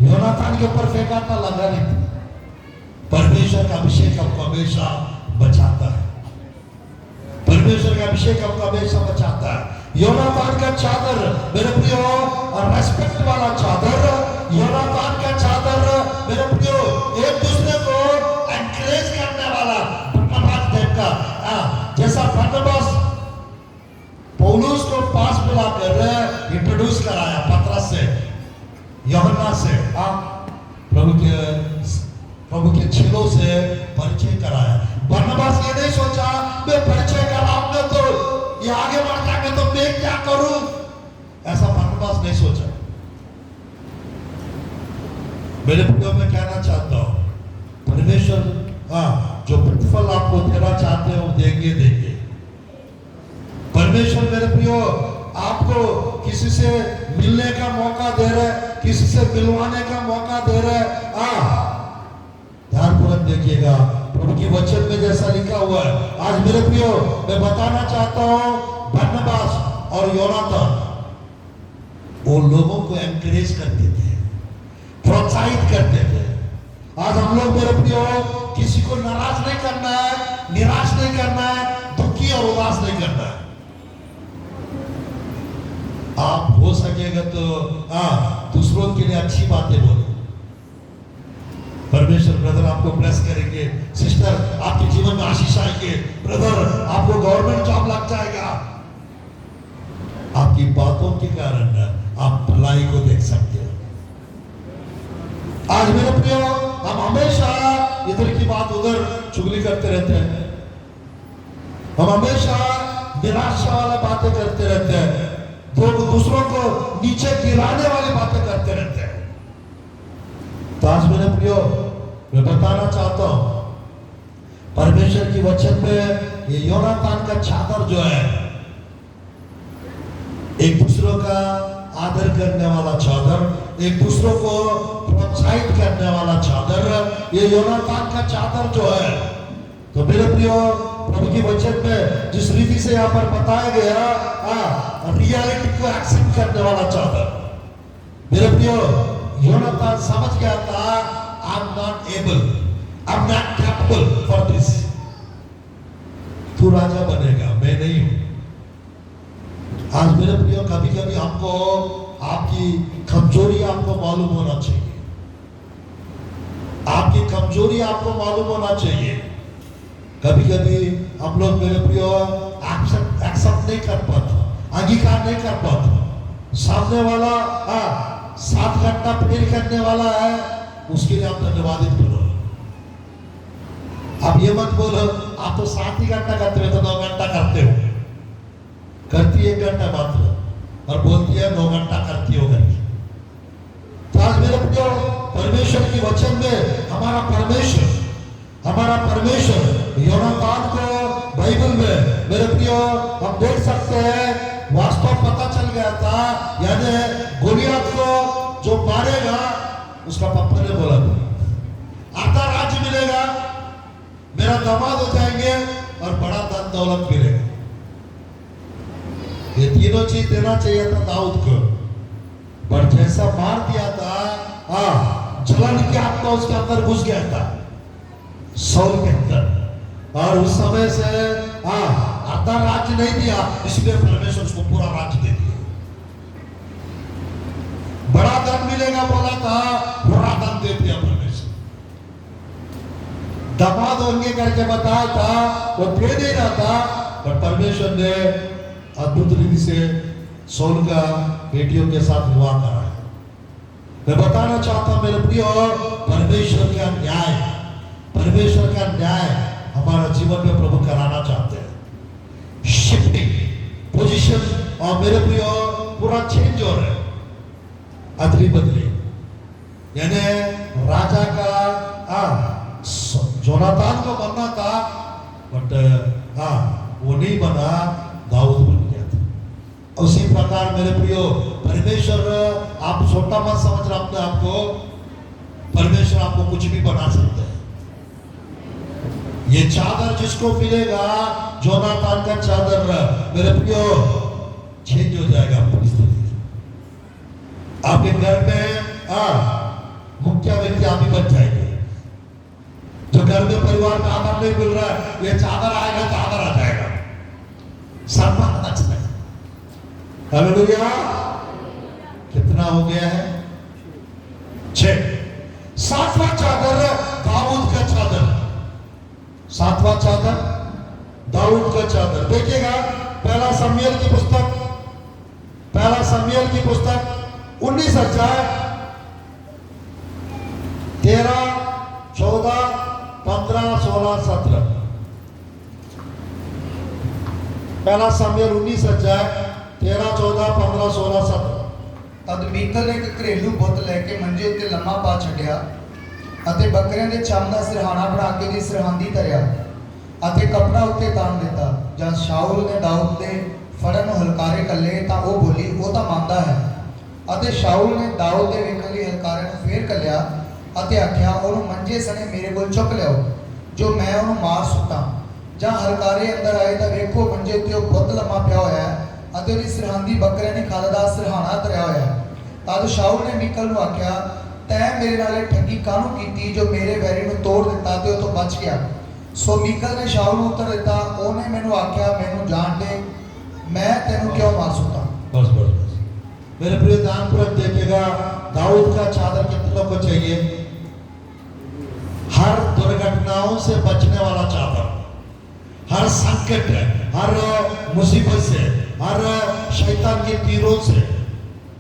योनातान के ऊपर फेंका था, लगा नहीं था। परमेश्वर का अभिषेक हमको हमेशा बचाता है। परमेश्वर का अभिषेक हमको हमेशा बचाता है। योनातान का चादर मेरे प्रियो, और रेस्पेक्ट वाला चादर, योनातान का चादर मेरे प्रियो, एक दूसरे को एनकरेज करने वाला बर्नबास टाइप का, जैसा बर्नबास पौलुस को पास बुलाकर इंट्रोड्यूस कराया पतरस से, यूहन्ना से, प्रभु के चेलों से परिचय कराया। बर्नबास ये नहीं सोचा मैं परिचय कराऊंगा तो ये आगे बढ़ जाएंगे तो मैं क्या करूं, ऐसा बर्नबास नहीं सोचा। मेरे प्रियो, मैं कहना चाहता हूं, परमेश्वर जो प्रतिफल आपको देना चाहते हो देंगे। परमेश्वर मेरे प्रियो आपको किसी से मिलने का मौका दे रहा है, किसी से मिलवाने का मौका दे रहा है। ध्यानपूर्वक देखिएगा, प्रभु की वचन में जैसा लिखा हुआ है। आज मेरे प्रियो मैं बताना चाहता हूं, बर्नबास और योनातान वो लोगों को एनकरेज करते थे, प्रोत्साहित करते थे। आज हम लोग मेरे प्रियो किसी को नाराज नहीं करना है, निराश नहीं करना है, दुखी और उदास नहीं करना है। आप हो सकेगा तो दूसरों के लिए अच्छी बातें बोलो। परमेश्वर ब्रदर आपको ब्लेस करेंगे, सिस्टर आपके जीवन में आशीष आएंगे, ब्रदर आपको गवर्नमेंट जॉब लग जाएगा। आपकी बातों के कारण आप भलाई को देख सकते हो। आज मेरे प्रियो हम हमेशा इधर की बात उधर चुगली करते रहते हैं, हम हमेशा निराशा वाला बातें करते रहते हैं, दूसरों को नीचे गिराने वाली बातें करते रहते हैं। तो आज मेरे प्रियो मैं बताना चाहता हूं, परमेश्वर की वचन में ये योनातान का चादर जो है, एक दूसरों का आदर करने वाला चादर, एक दूसरों को प्रोत्साहित करने वाला चादर, ये योनातान का चादर जो है। तो मेरे प्रियो प्रभु की वचन में जिस रीति से यहाँ पर बताया गया, रियलिटी को एक्सेप्ट करने वाला चादर। मेरे प्रियो योनातान समझ गया था, I am not able, I am not capable for this. तू राजा बनेगा, मैं नहीं हूं। आज मेरे प्रियो कभी कभी हमको आपकी कमजोरी आपको मालूम होना चाहिए, आपकी कमजोरी आपको मालूम होना चाहिए। कभी कभी हम लोग मेरे प्रियो एक्सेप्ट नहीं कर पाते, अंगीकार नहीं कर पाते। सामने वाला 7 घंटा प्रेयर करने वाला है, उसके लिए आप धन्यवादित करो। आप ये मत बोलो आप तो 7 ही घंटा करते हो, तो 9 घंटा करते हो, करती 1 घंटा मात्र और बोलती है 9 घंटा करती हो करके। तो आज मेरे प्रियो परमेश्वर की वचन में हमारा परमेश्वर योनातान को बाइबल में मेरे प्रियो हम देख सकते हैं, वास्तव पता चल गया था। यानी गोलियत को जो मारेगा उसका पापा ने बोला था आधा राज्य मिलेगा, मेरा दामाद हो जाएंगे और बड़ा धन दौलत मिलेगा। ये तीनों चीज देना चाहिए था दाऊद को, पर जैसा मार दिया था, जलन की आत्मा उसके अंदर घुस गया था, सौल के अंदर, और उस समय से आधा राज्य नहीं दिया, इसलिए परमेश्वर उसको पूरा राज्य दे दिया। बड़ा धन मिलेगा बोला था, पूरा धन दे दिया परमेश्वर। दामाद होंगे करके बताया था, वो दे नहीं रहा था, पर परमेश्वर ने अद्भुत रीति से सौल का बेटियों के साथ विवाह कराया। मैं बताना चाहता हूं मेरे प्रियो, परमेश्वर का न्याय हमारा जीवन में प्रभु कराना चाहते हैं। शिफ्टिंग पोजीशन और मेरे प्रियो पूरा चेंज हो रहा है, अदली बदली। यानी राजा का जोनातान को बनना था, बट वो नहीं बना, दाऊद बन गया था। उसी प्रकार मेरे प्रियो परमेश्वर, आप छोटा मत समझ रहे अपने आप को, परमेश्वर आपको कुछ भी बना सकते हैं। ये चादर जिसको मिलेगा, जोनातान का चादर, मेरे प्रियो चेंज हो जाएगा परिस्थिति। आपके घर में मुख्य व्यक्ति आप ही बन जाएंगे। जो घर में परिवार में आदर नहीं मिल रहा है, ये चादर आएगा, चादर आ जाएगा, सम्मान आना चाहिए। हालेलुया। कितना हो गया है? 6। 7वां चादर दाऊद का चादर। 7वां चादर दाऊद का चादर। देखिएगा पहला शमूएल की पुस्तक 19 अध्याय 13, 14, 15, 16, 17। पहला शमूएल 19 अध्याय 13, 14, 15, 16, 17। ਤਦ ਮੀਕਲ ਨੇ ਇੱਕ ਘਰੇਲੂ ਬੁੱਤ ਲੈ ਕੇ ਮੰਜੇ ਉੱਤੇ ਲੰਮਾ ਪਾ ਛੱਡਿਆ ਅਤੇ ਬੱਕਰਿਆਂ ਦੇ ਚੰਮ ਦਾ ਸਿਰਹਾਣਾ ਬਣਾ ਕੇ ਉਹਦੀ ਸਿਰਹਾਂਦੀ ਧਰਿਆ ਅਤੇ ਕਪੜਾ ਉੱਤੇ ਤਾਣ ਦਿੱਤਾ। ਜਦ ਸ਼ਾਊਲ ਨੇ ਦਾਊਦ ਦੇ ਫੜਨ ਨੂੰ ਹਲਕਾਰੇ ਕੱਲੇ ਤਾਂ ਉਹ ਬੋਲੀ, ਉਹ ਤਾਂ ਮੰਨਦਾ ਹੈ। ਅਤੇ ਸ਼ਾਊਲ ਨੇ ਦਾਊਦ ਦੇ ਵੇਖਣ ਲਈ ਹਲਕਾਰੇ ਨੂੰ ਫੇਰ ਕੱਲਿਆ ਅਤੇ ਆਖਿਆ, ਉਹਨੂੰ ਮੰਜੇ ਸਣੇ ਮੇਰੇ ਕੋਲ ਚੁੱਕ ਲਿਆਓ, ਜੋ ਮੈਂ ਉਹਨੂੰ ਮਾਰ ਸੁੱਟਾਂ। ਜਾਂ ਹਲਕਾਰੇ ਅੰਦਰ ਆਏ ਤਾਂ ਵੇਖੋ ਮੰਜੇ ਉੱਤੇ ਉਹ ਬੁੱਤ ਲੰਮਾ ਪਿਆ ਹੋਇਆ ਹੈ ਅਤੇ ਉਹਦੀ ਸਿਰਹਾਂਦੀ ਬੱਕਰਿਆਂ ਦੀ ਖੱਲ ਦਾ ਸਿਰਹਾਣਾ ਧਰਿਆ ਹੋਇਆ ਹੈ। ਤਦ ਸ਼ਾਊਲ ਨੇ ਮੀਕਲ ਨੂੰ ਆਖਿਆ, ਤੈਂ ਮੇਰੇ ਨਾਲ ਇਹ ਠੱਗੀ ਕਾਹਨੂੰ ਕੀਤੀ, ਜੋ ਮੇਰੇ ਵੈਰੀ ਨੂੰ ਤੋੜ ਦਿੱਤਾ ਤੇ ਉਹ ਤੋਂ ਬਚ ਗਿਆ। ਸੋ ਮੀਕਲ ਨੇ ਸ਼ਾਊਲ ਨੂੰ ਉੱਤਰ ਦਿੱਤਾ, ਉਹਨੇ ਮੈਨੂੰ ਆਖਿਆ, ਮੈਨੂੰ ਜਾਣ ਦੇ, मैं तेनू क्यों मार सकता। बस मेरे प्रिय दानपूर्वक देखिएगा, दाऊद का चादर कितनों को चाहिए? हर दुर्घटनाओं से बचने वाला चादर, हर संकट, हर मुसीबत से, हर शैतान के तीरों से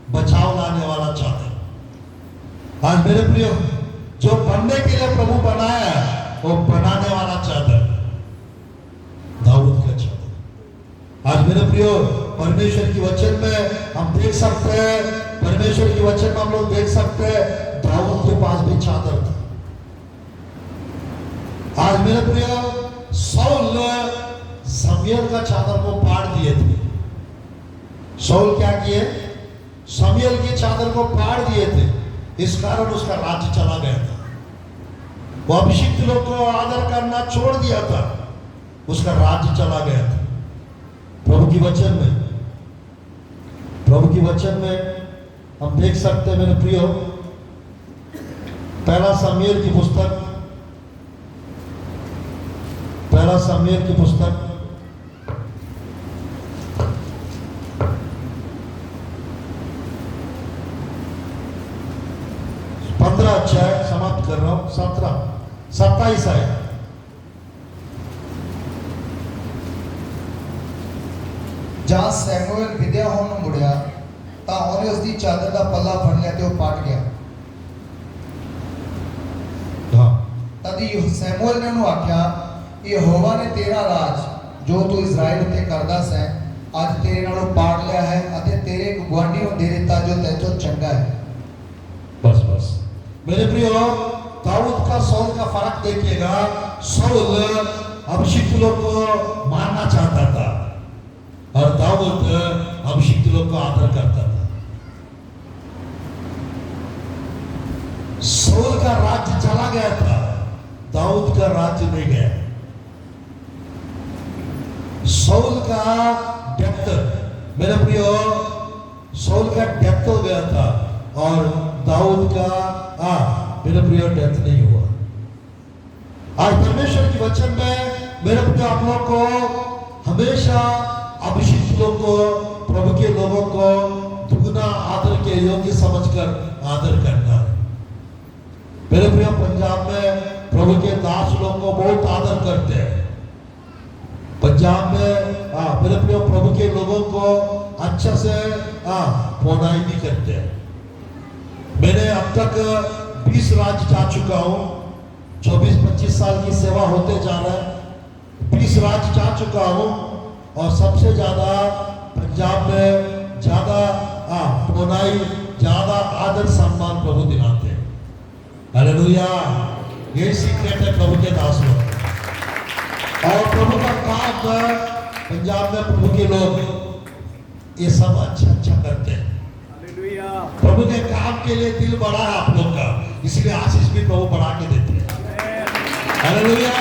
बचाव लाने वाला चादर। आज मेरे प्रिय, जो बनने के लिए प्रभु बनाया है, वो बनाने वाला चादर दाऊद का चादर। आज मेरे प्रियो परमेश्वर की वचन में हम देख सकते हैं, परमेश्वर की वचन में हम लोग देख सकते हैं, दाऊद के पास भी चादर था। आज मेरे प्रियो शाऊल शमूएल का चादर को फाड़ दिए थे। शाऊल क्या किए? शमूएल की चादर को फाड़ दिए थे, इस कारण उसका राज्य चला गया था। वो अभिषिक्त लोग को आदर करना छोड़ दिया था, उसका राज्य चला गया था। प्रभु की वचन में हम देख सकते हैं मेरे प्रियो, पहला शमूएल की पुस्तक 15 अध्याय समाप्त कर रहा हूं, 17, 27 आए। जहाँ सैमुएल विद्या होने ਨੂੰ ਮੁੜਿਆ ਤਾਂ ਉਹਨੇ ਉਸ ਦੀ ਚਾਦਰ ਦਾ ਪੱਲਾ ਫੜ ਲਿਆ ਤੇ ਉਹ ਪਾਟ ਗਿਆ। ਤਦ ਸੈਮੂਅਲ ਨੇ ਉਹਨੂੰ ਆਖਿਆ, ਯਹੋਵਾ ਨੇ ਤੇਰਾ ਰਾਜ ਜੋ ਤੂੰ ਇਜ਼ਰਾਈਲ ਉੱਤੇ ਕਰਦਾ ਸੈਂ ਅੱਜ ਤੇਰੇ ਨਾਲੋਂ ਪਾੜ ਲਿਆ ਹੈ ਅਤੇ ਤੇਰੇ ਇੱਕ ਗੁਆਂਢੀ ਨੂੰ ਦੇ ਦਿੱਤਾ ਜੋ ਤੈਥੋਂ ਚੰਗਾ है। बस मेरे प्रियो, दाऊद का शाऊल का फर्क देखिएगा। शाऊल अभिषिक्त लोग को मारना चाहता था और दाऊद अभिषिक्त लोग को आदर करता था। शाऊल का राज्य चला गया था, दाऊद का राज्य नहीं गया। शाऊल का डेथ, मेरे प्रियो, शाऊल का डेथ हो गया था और दाऊद का मेरे प्रियो डेथ नहीं हुआ। आज परमेश्वर की वचन में मेरे प्रियो आप लोग को हमेशा अभिषिक्त लोग को, प्रभु के लोगों को दुगना आदर के योग्य समझकर आदर करना है। मेरे प्रिय, पंजाब में प्रभु के दास लोग को बहुत आदर करते हैं। पंजाब में मेरे प्रिय प्रभु के लोगों को अच्छा से पोनाई भी करते हैं। मैंने अब तक 20 राज्य जा चुका हूं। 24-25 साल की सेवा होते जा रहा है। 20 राज्य जा चुका हूं और सबसे ज्यादा पंजाब में ज्यादा पुनाई ज्यादा आदर सम्मान प्रभु दिलाते हैं। हालेलुया। यही सीक्रेट है प्रभु के दासों। और प्रभु का काम पंजाब में प्रभु के लोग ये सब अच्छा करते हैं। हालेलुया। प्रभु के काम के लिए दिल बड़ा है आप लोग का, इसलिए आशीष भी प्रभु बढ़ा के देते हैं। Hallelujah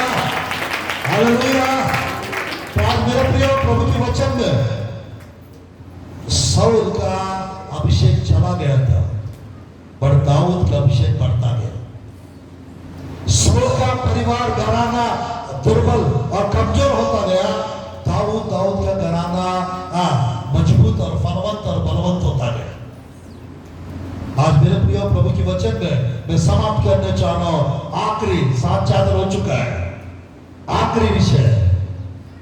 hallelujah. तो आज मेरे प्रिय प्रभु के वचन में शाऊल का अभिषेक चला गया था पर दाऊद का अभिषेक बढ़ता गया। शाऊल का परिवार घराना दुर्बल और कमजोर होता गया। दाऊद का घराना मजबूत और फलवंत और बलवंत होता गया। आज मेरे प्रिय प्रभु के वचन में मैं समाप्त करने चाह रहा हूं। आखिरी 7 चादर हो चुका है। आखिरी विषय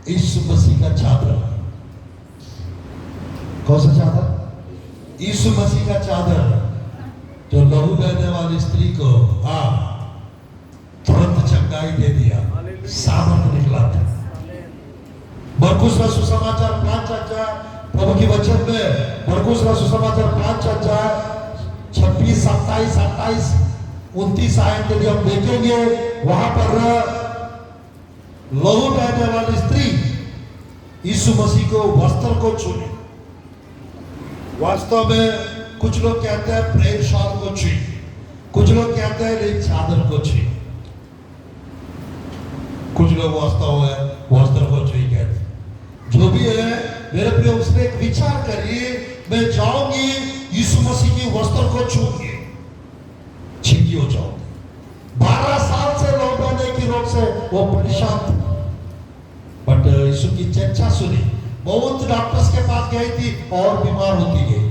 यीशु मसीह का चादर। कौन सा चादर? यीशु मसीह का चादर जो लहू बहने वाली स्त्री को तुरंत चंगाई दे दिया, सामर्थ निकला था। मरकुस का सुसमाचार 5 अध्याय प्रभु के वचन में, मरकुस का सुसमाचार 5 अध्याय 26, 27, 28, 29 आयत यदि हम देखेंगे, वहां पर लहू बहने वाली स्त्री यीशु मसीह को वस्त्र को छूने। वास्तव में कुछ लोग कहते हैं प्रेम शाल को छू, कुछ लोग कहते हैं नहीं चादर को छू, कुछ लोग वास्तव में वस्त्र को छू कहते। जो भी है मेरे प्रिय, उसने एक विचार करिए, मैं जाऊंगी यीशु मसीह की वस्त्र को छूंगी, ठीक हो जाऊंगी। 12 साल से लहू बहने की रोग से वो परेशान था, बट यीशु की चर्चा सुनी। बहुत डॉक्टर्स के पास गई थी और बीमार होती गई।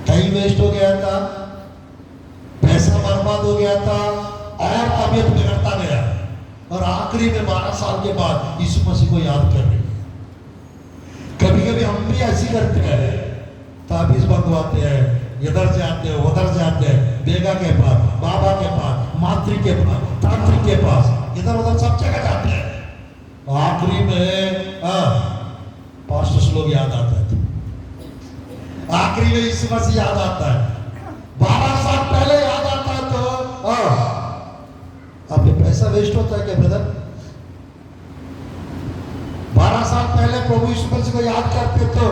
टाइम वेस्ट हो गया था, पैसा बर्बाद हो गया था और तबीयत बिगड़ता गया। और आखिरी में 12 साल के बाद यीशु मसीह को याद कर रही है। कभी कभी हम भी ऐसी करते हैं, ताबीज मंगवाते हैं, इधर से आते हैं उधर से आते हैं, बेगा के पास, बाबा के पास, मातृ के पास, तांत्रिक के पास, इधर उधर सब जगह जाते हैं। आखिरी में पास्टर्स लोग याद आता है, आखिरी में यीशु मसीह याद आता है। 12 साल पहले याद आता है तो आपके पैसा वेस्ट होता है क्या ब्रदर? 12 साल पहले प्रभु यीशु मसीह को याद करते तो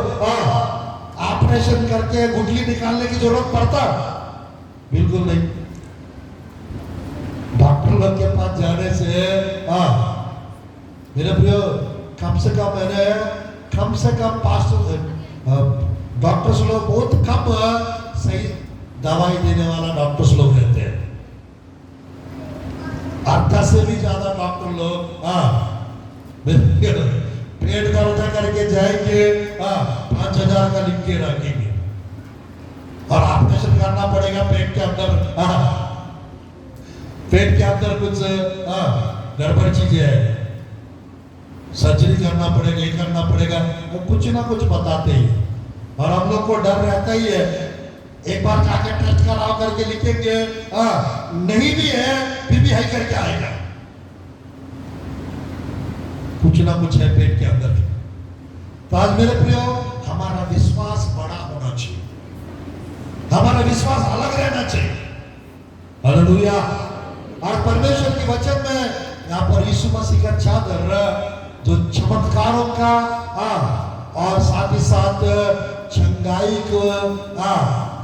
ऑपरेशन करके गुठली निकालने की जरूरत पड़ता? बिल्कुल नहीं। डॉक्टर लोग के पास जाने से मेरे प्रियो, कम से कम डॉक्टर्स लोग बहुत कम सही दवाई देने वाला डॉक्टर्स लोग रहते हैं। 8 से भी ज्यादा डॉक्टर लोग पेट का उठा करके जाएंगे, 5,000 का लिख के रखेंगे और ऑपरेशन करना पड़ेगा पेट के अंदर कुछ गड़बड़ चीजें है, सर्जरी करना पड़ेगा, ये करना पड़ेगा, वो कुछ ना कुछ बताते ही। और हम लोग को डर रहता ही है, एक बार जाके टेस्ट कराओ करके लिखेंगे, नहीं भी है फिर भी है करके आएगा, कुछ ना कुछ है पेट के अंदर। तो आज मेरे प्रियो, हमारा विश्वास बड़ा होना चाहिए, हमारा विश्वास अलग रहना चाहिए। हालेलुया। और परमेश्वर के वचन में यहाँ पर यीशु मसीह का चादर जो चमत्कारों का और साथ ही साथ चंगाई को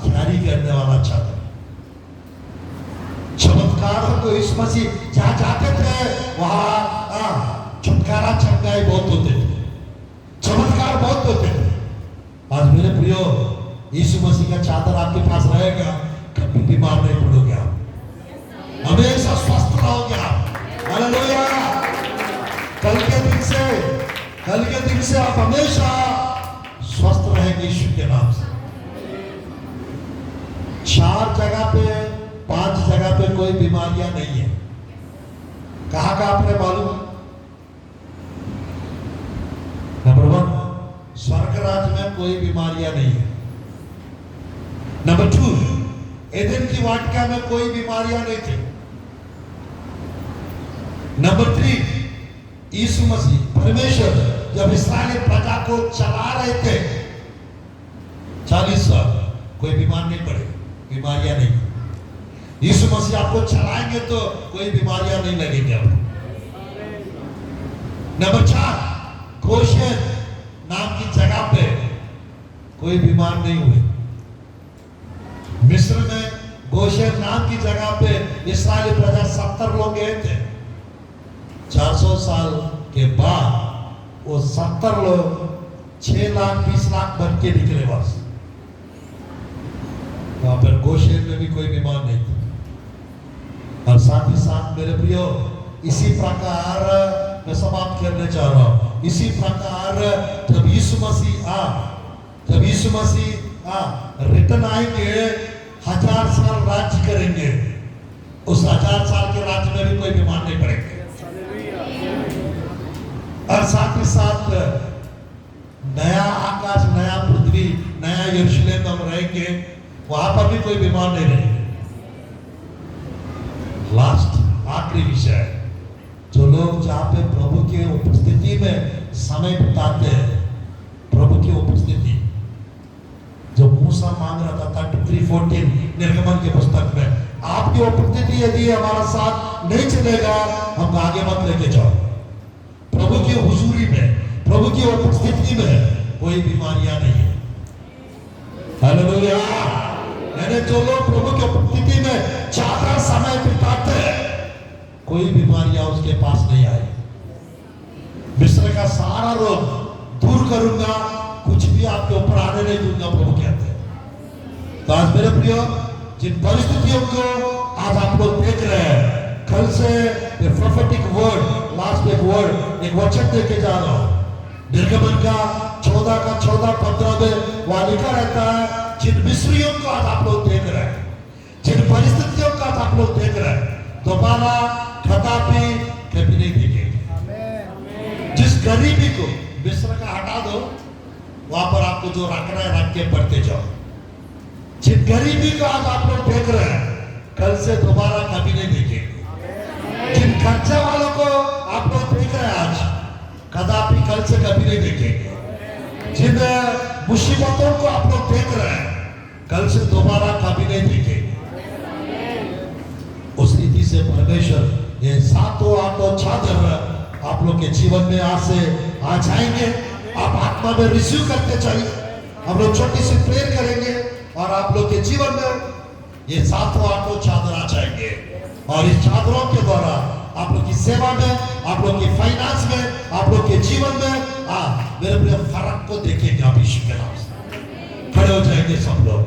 जारी करने वाला चादर। चमत्कारों को यीशु मसीह जहाँ जाते थे वहां छुटकारा चंगाई बहुत होते थे, चमत्कार बहुत होते थे। आज मेरे प्रियो, यीशु मसीह का चादर आपके पास रहेगा, कभी बीमार नहीं पड़ोगे आप, हमेशा स्वस्थ रहोगे आप। हालेलुया। कल के दिन से आप हमेशा स्वस्थ रहेंगे यीशु के नाम से। 4 जगह पे 5 जगह पे कोई बीमारियां नहीं है। कहां का आपने मालूम? नंबर 1, स्वर्ग राज्य में कोई बीमारियां नहीं है। नंबर 2, एदेन की वाटिका में कोई बीमारियां नहीं थी। नंबर 3, यीशु मसीह परमेश्वर जब इस्राएली प्रजा को चला रहे थे 40 साल, कोई बीमार नहीं पड़े, बीमारियां नहीं। यीशु मसीह आपको चलाएंगे तो कोई बीमारियां नहीं लगेगी आपको। नंबर 4, गोशेन नाम की जगह पे कोई बीमार नहीं हुए। मिस्र में गोशेन नाम की जगह पे इस्राएली प्रजा 70 लोग गए थे। 400 साल के बाद वो 70 लोग 6 लाख 20 लाख बन के निकले बस। वहां पर गोशेन में भी कोई बीमार नहीं था। और साथ ही साथ मेरे प्रियो, इसी प्रकार मैं समाप्त करने जा रहा हूं। इसी प्रकार जब यीशु मसीह रिटर्न आएंगे, 1000 साल राज्य करेंगे। उस 1000 साल के राज्य में भी कोई बीमार नहीं पड़ेंगे। और साथ ही साथ नया आकाश, नया पृथ्वी, नया यरूशलेम हम रहेंगे, वहां पर भी कोई बीमार नहीं रहेंगे। लास्ट आखिरी विषय, जो लोग जहां पे प्रभु की उपस्थिति में समय बिताते हैं, प्रभु की उपस्थिति जो मूसा मांग रहा था 33:14 निर्गमन की पुस्तक में, आपकी उपस्थिति यदि हमारा साथ नहीं चलेगा, हम आगे मत लेके जाओ। प्रभु की हुजूरी में, प्रभु की उपस्थिति में कोई बीमारियां नहीं है। हालेलुया। यानी जो लोग प्रभु की उपस्थिति में ज्यादा समय बिताते हैं, कोई बीमारियां उसके पास नहीं आई। मिस्र का सारा रोग दूर करूंगा, कुछ भी आपके ऊपर आने नहीं दूंगा, प्रभु कहते हैं। तो आज मेरे प्रियो, जिन परिस्थितियों को आज आप लोग देख रहे हैं, कल से प्रोफेटिक वर्ड, लास्ट एक वर्ड, एक वचन देके जा रहा हूं। निर्गमन का 14:15 में वहां लिखा रहता है, जिन मिस्रियों को आज आप लोग देख रहे हैं, जिन परिस्थितियों का आज आप लोग देख रहे हैं, दोबारा कदापि कभी नहीं देखेंगे। जिस गरीबी को मिस्र का हटा दो, वहां पर आपको जो रखना है रख के बढ़ते जाओ। जिन गरीबी को आज आप लोग देख रहे हैं, कल से दोबारा कभी नहीं देखेंगे। जिन खर्चा वालों को आप लोग देख रहे हैं आज, कदापि कल से कभी नहीं देखेंगे। जिन मुसीबतों को आप लोग देख रहे हैं, कल से दोबारा कभी नहीं देखेंगे। उस रीति से परमेश्वर ये 7-8 चादर आप लोग के जीवन में आज से आ जाएंगे। आप आत्मा में रिसीव करते चाहिए। हम लोग छोटी सी प्रेयर करेंगे और आप लोग के जीवन में ये 7-8 चादर आ जाएंगे। और इस चादरों के द्वारा आप लोग की सेवा में, आप लोग की फाइनेंस में, आप लोग के जीवन में मेरे प्रिय फर्क को देखेंगे। आप यीशु के नाम से खड़े हो जाएंगे, सब लोग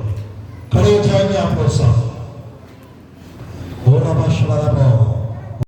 खड़े हो जाएंगे, आप लोग सब।